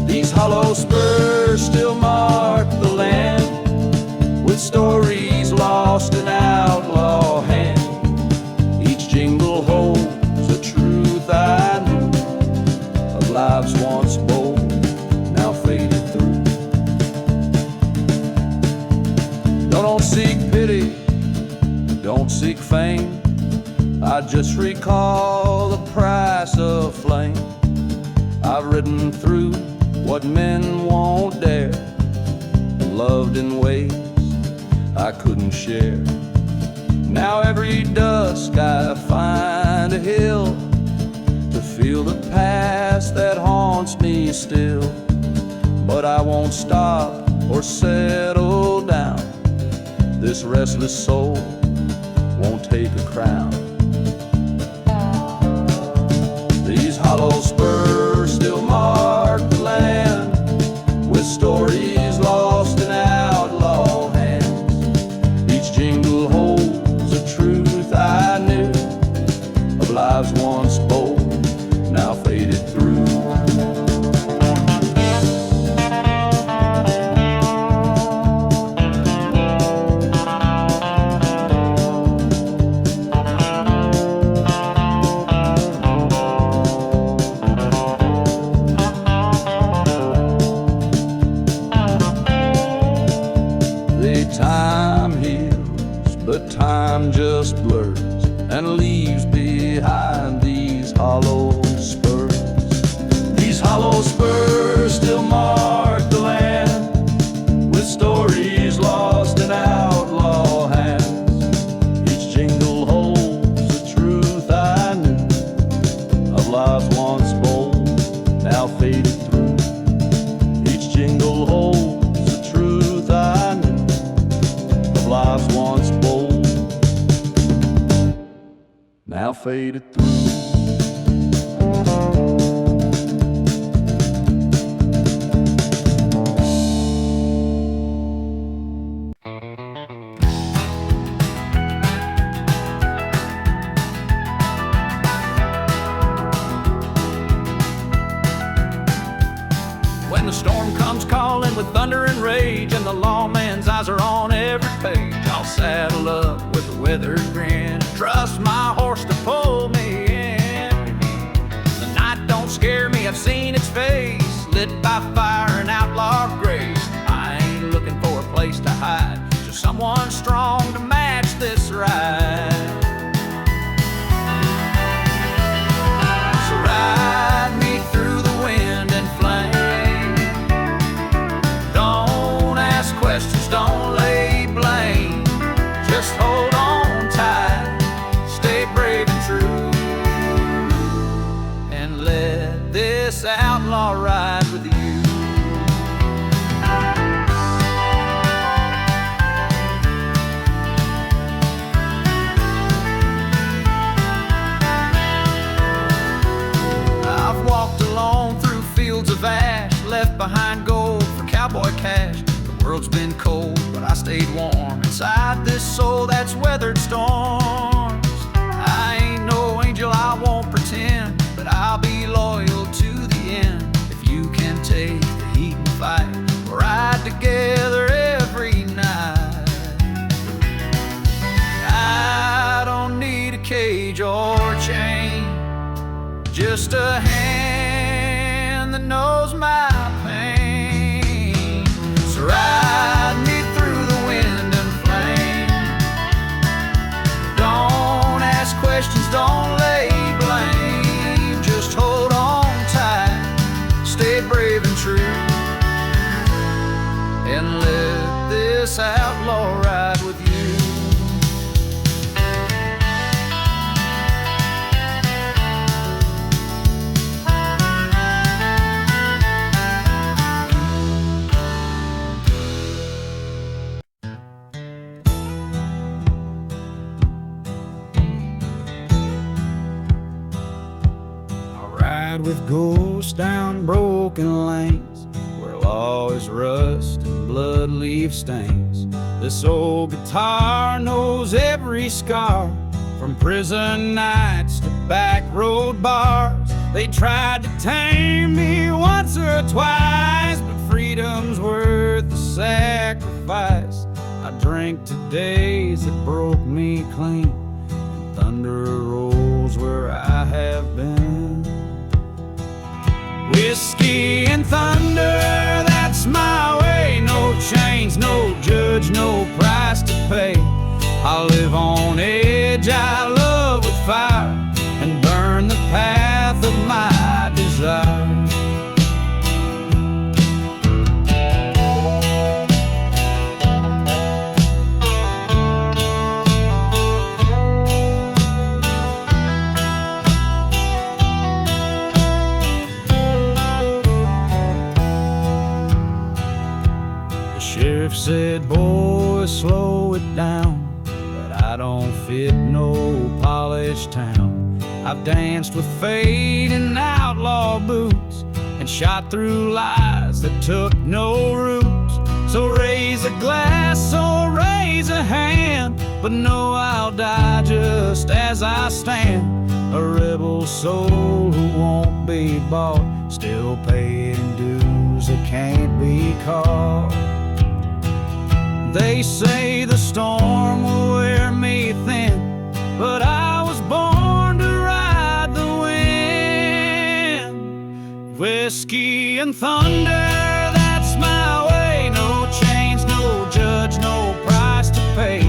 These hollow spurs still mark the land, with stories lost in outlaw hand. Each jingle holds a truth I knew, of lives once bold, now faded through. Don't seek pity, don't seek fame, I just recall the price of flame. I've ridden through what men won't dare, and loved in ways I couldn't share. Now every dusk I find a hill to feel the past that haunts me still. But I won't stop or settle down, this restless soul won't take a crown. These hollow spurs still mark the land, with stories lost in outlaw hands. Each jingle holds a truth I knew, of lives once bold, now faded through. Time heals, but time just blurs and leaves behind these hollow spurs. These hollow spurs still mark the land, with stories lost in outlaw hands. Each jingle holds a truth I knew, of lives once bold, now faded through. Each jingle holds a truth I knew, lives once bold, now faded through. When the storm comes calling with thunder and rage, and the lawman's eyes are on every page, I'll saddle up with a weathered grin and trust my horse to pull me in. The night don't scare me, I've seen its face, lit by fire and outlaw grace. I ain't looking for a place to hide, just someone strong to match this ride. So ride me through the wind and flame, don't ask questions, don't lay blame, just hold on tight, stay brave and true, and let this outlaw ride with you. I've walked alone through fields of ash, left behind gold for cowboy cash. The world's been cold, but I stayed warm inside this soul that's weathered storms. I ain't no angel, I won't pretend, but I'll be loyal to the end. If you can take the heat and fight, we'll ride together every night. I don't need a cage or chain, just a hand that knows my pain. So ride me through the wind and flame, don't ask questions, don't lay blame, just hold on tight, stay brave and true, and let this outlaw ride with you. ride with ghosts down broken lanes where law is rust and blood leaves stains. This old guitar knows every scar, from prison nights to back road bars. They tried to tame me once or twice, but freedom's worth the sacrifice. I drink to days that broke me clean, and thunder rolls where I have been. Whiskey and thunder, that's my way. No chains, no judge, no price to pay. I live on edge, I love with fire, and burn the path of my desire. The sheriff said, boy, slow it down, but I don't fit no polished town. I've danced with fate in outlaw boots and shot through lies that took no roots. So raise a glass or raise a hand, but know I'll die just as I stand. A rebel soul who won't be bought, still paying dues that can't be caught. They say the storm will wear me thin, but I was born to ride the wind. Whiskey and thunder, that's my way. No chains, no judge, no price to pay.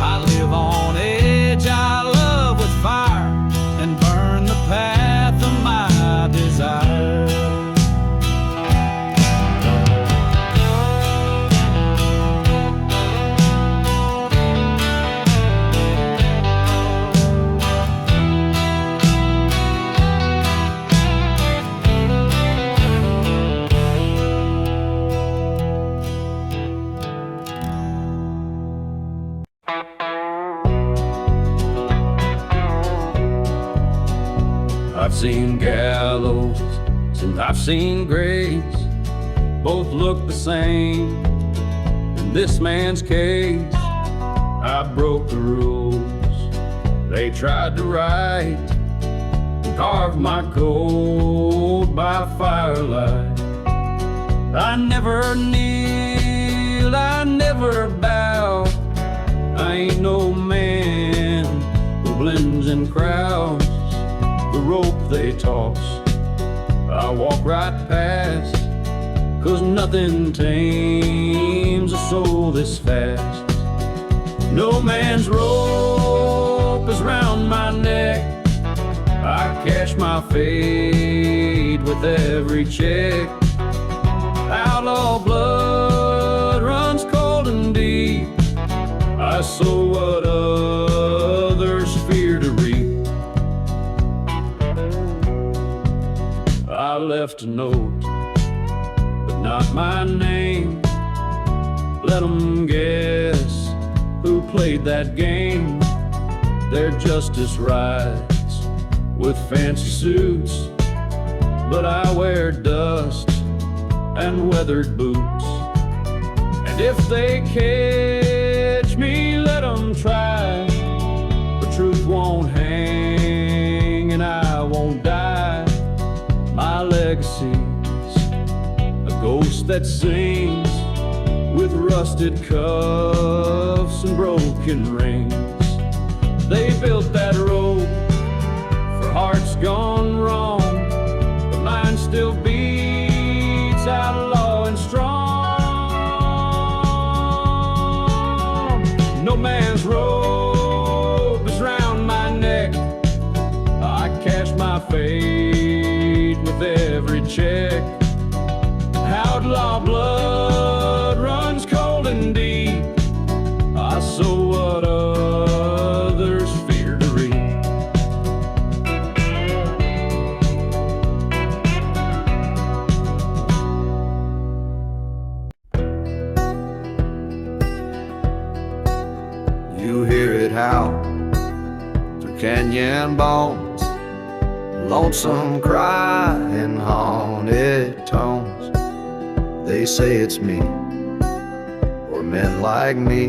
I live on edge, I love with fire, and burn the path of my desire. I've seen gallows and I've seen graves, both look the same. In this man's case, I broke the rules they tried to write, and carved my code by firelight. I never kneel, I never bow. I ain't no man who blends in crowds. The rope they toss, I walk right past, 'cause nothing tames a soul this fast. No man's rope is round my neck, I cash my fate with every check. Outlaw blood runs cold and deep, I sow what others fear to reap. I left a note, but not my name. Let them guess who played that game. Their justice rides with fancy suits, but I wear dust and weathered boots. And if they catch me, let them try. The truth won't hang and I won't die. My legacy's a ghost that sings with rusted cuffs and broken rings. They built that road for hearts gone wrong, but mine still beats outlaw and strong. No man's rope is round my neck, I cash my fate with every check. Outlaw blood runs cold and deep, I sow what others fear to reap. You hear it howl through canyon bones, lonesome cry in haunted tones. They say it's me, or men like me,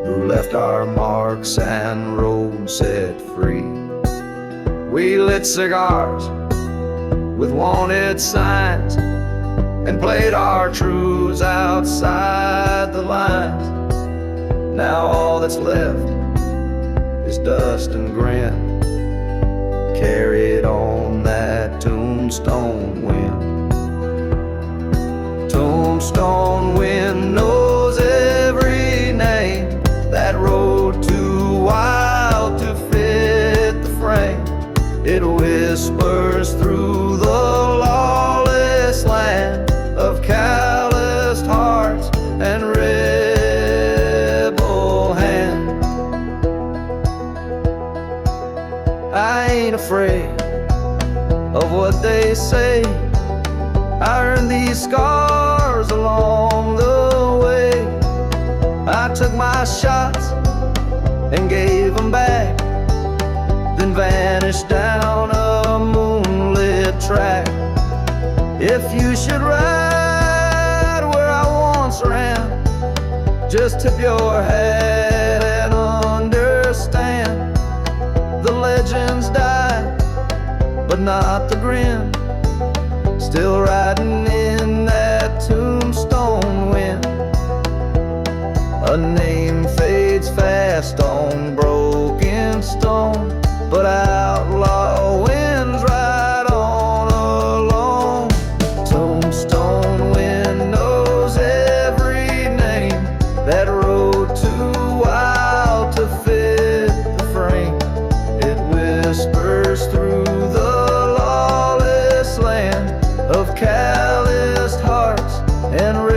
who left our marks and road set free. We lit cigars with wanted signs and played our truths outside the lines. Now all that's left is dust and grin, carried on that tombstone wind. Tombstone wind knows every name, that road too wild to fit the frame. It whispers through the lawless land of calloused hearts and rebel hands. I ain't afraid of what they say. I earned these scars along the way. I took my shots and gave them back, then vanished down a moonlit track. If you should ride where I once ran, just tip your head and understand. The legends die, but not the grin. Still riding in that tombstone wind. A name fades fast on broken stone, but outlaw winds ride on alone. Tombstone wind knows every name, that road too wild to fit the frame. It whispers through the lawless land of calloused hearts and rebel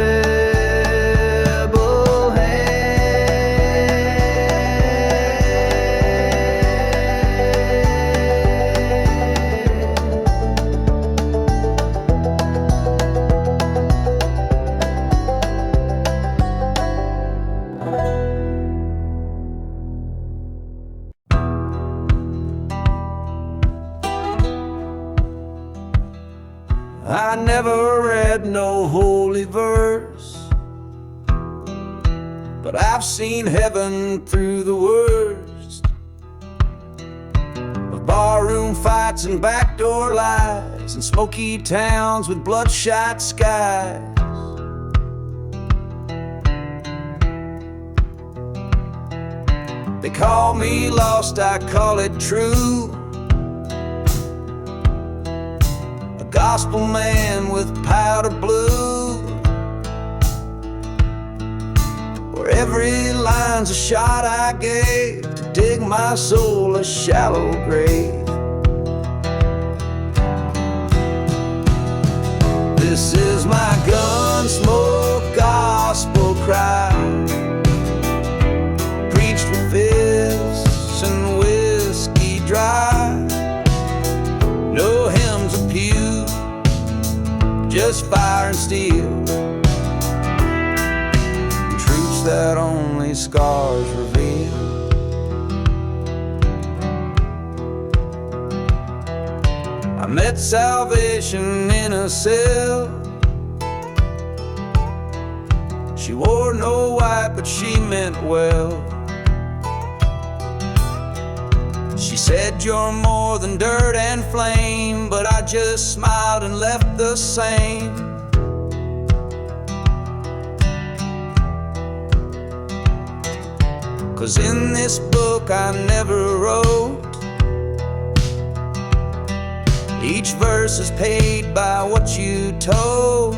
I never read no holy verse, but I've seen heaven through the worst of barroom fights and backdoor lies and smoky towns with bloodshot skies. They call me lost, I call it true. Gospel man with powder blue, where every line's a shot I gave to dig my soul a shallow grave. This is my gunsmoke gospel cry, preached with fists and whiskey dry. No hymns of pew, just fire and steel, truths that only scars reveal. I met salvation in a cell. She wore no white, but she meant well. She said, "You're more than dirt and flame," but I just smiled and left the same. Cause in this book I never wrote, each verse is paid by what you told.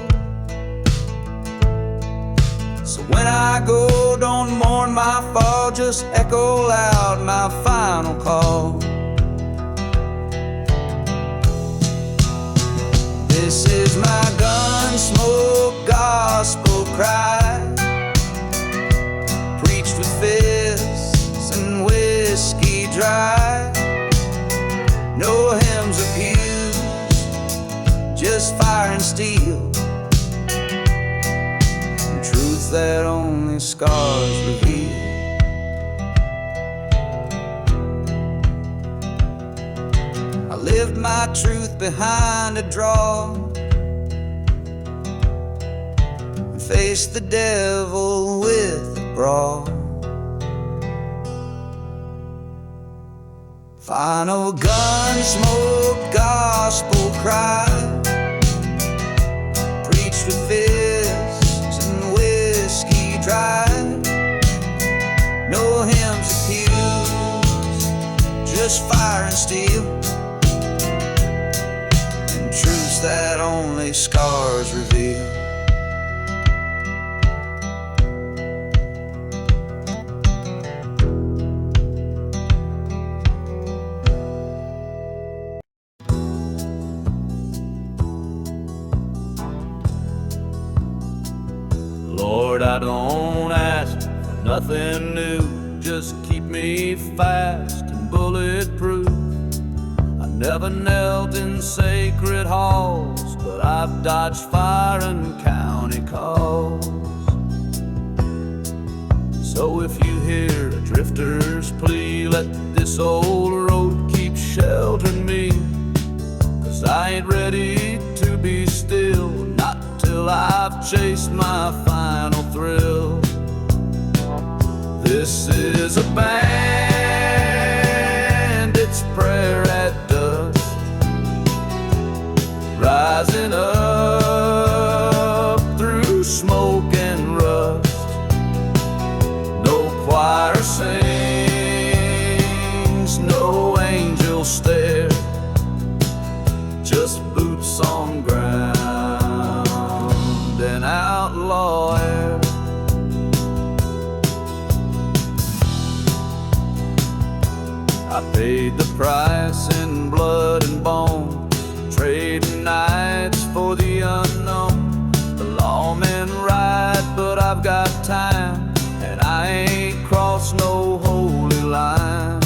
So when I go, don't mourn my fall, just echo loud my final call. This is my gunsmoke gospel cry, preached with fists and whiskey dry. No hymns or pews, just fire and steel, truths that only scars reveal. I live lived my truth behind a draw, and faced the devil with a brawl. Final gun smoke, gospel cry, preached with fists and whiskey dry. No hymns or pews, just fire and steel, and truths that only scars reveal. Lord, I don't ask for nothing new, just keep me fast and bulletproof. I never knelt in sacred halls, but I've dodged fire and county calls. So if you hear a drifter's plea, let this old road keep sheltering me, 'cause I ain't ready to be still, not till I've chased my final thrill. This is a bandit's prayer at dusk, rising up through smoke and rust. No choir sings, no angel stare, just boots on ground and outlaw air. I paid the price in blood and bone, trading nights for the unknown. The lawmen ride, but I've got time, and I ain't crossed no holy line.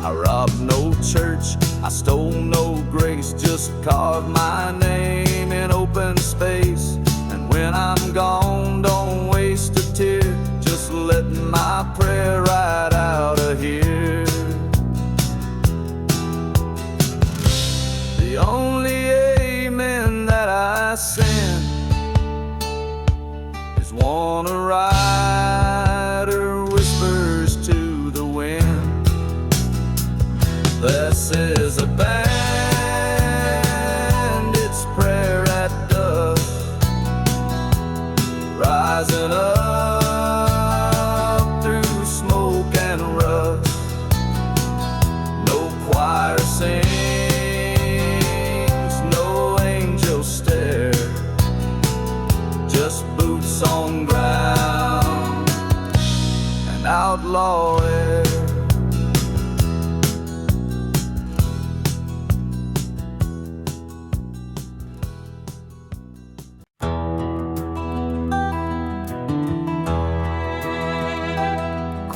I robbed no church, I stole no grace, just carved my name in open space. And when I'm gone, don't waste a tear, just let my prayer right out of here. The only amen that I send is one a rider whispers to the wind. This is a bandit's prayer at dusk, rising up through smoke and rust. No choir sings, no angel stare, just boots on ground and outlaw air.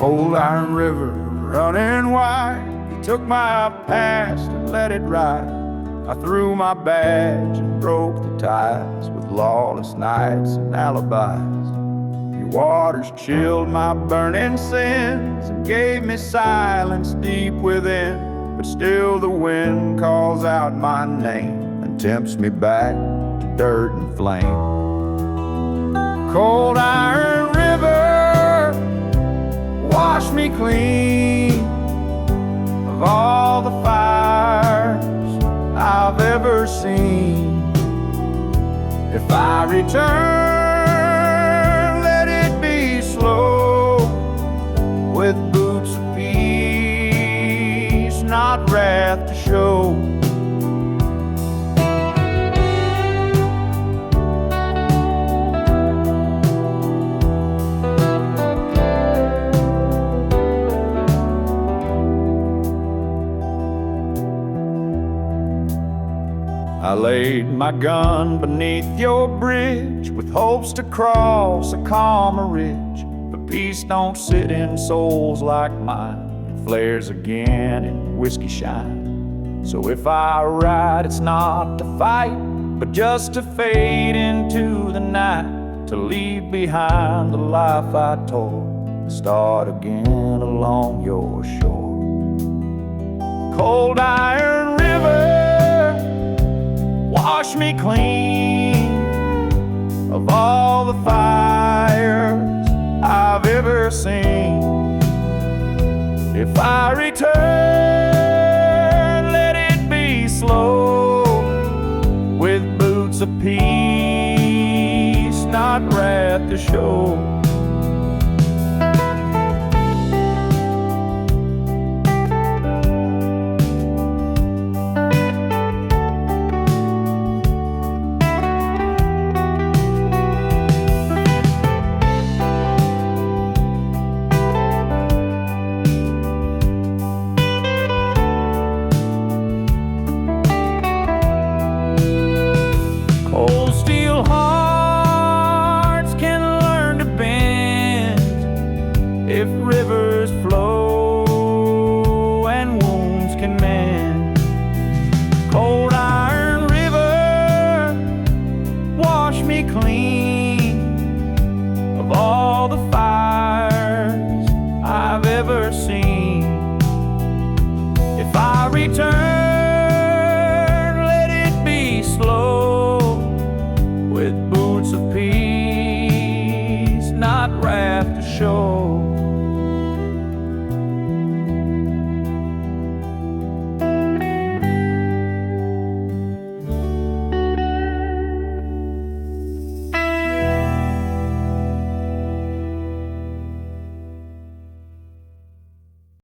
Cold Iron River running wide, he took my past and let it ride. I threw my badge and broke the ties with lawless nights and alibis. Your waters chilled my burning sins and gave me silence deep within, but still the wind calls out my name and tempts me back to dirt and flame. Cold Iron River, wash me clean of all the fires I've ever seen. If I return, let it be slow, with boots of peace, not wrath to show. I laid my gun beneath your bridge with hopes to cross a calmer ridge, but peace don't sit in souls like mine. It flares again in whiskey shine. So if I ride, it's not to fight, but just to fade into the night, to leave behind the life I tore, and start again along your shore. Cold Iron River, wash me clean of all the fires I've ever seen. If I return, let it be slow, with boots of peace, not wrath to show. Cold steel hearts can learn to bend if rivers flow and wounds can mend. Cold Iron River, wash me clean of all the fires I've ever seen. If I return, let it be slow, with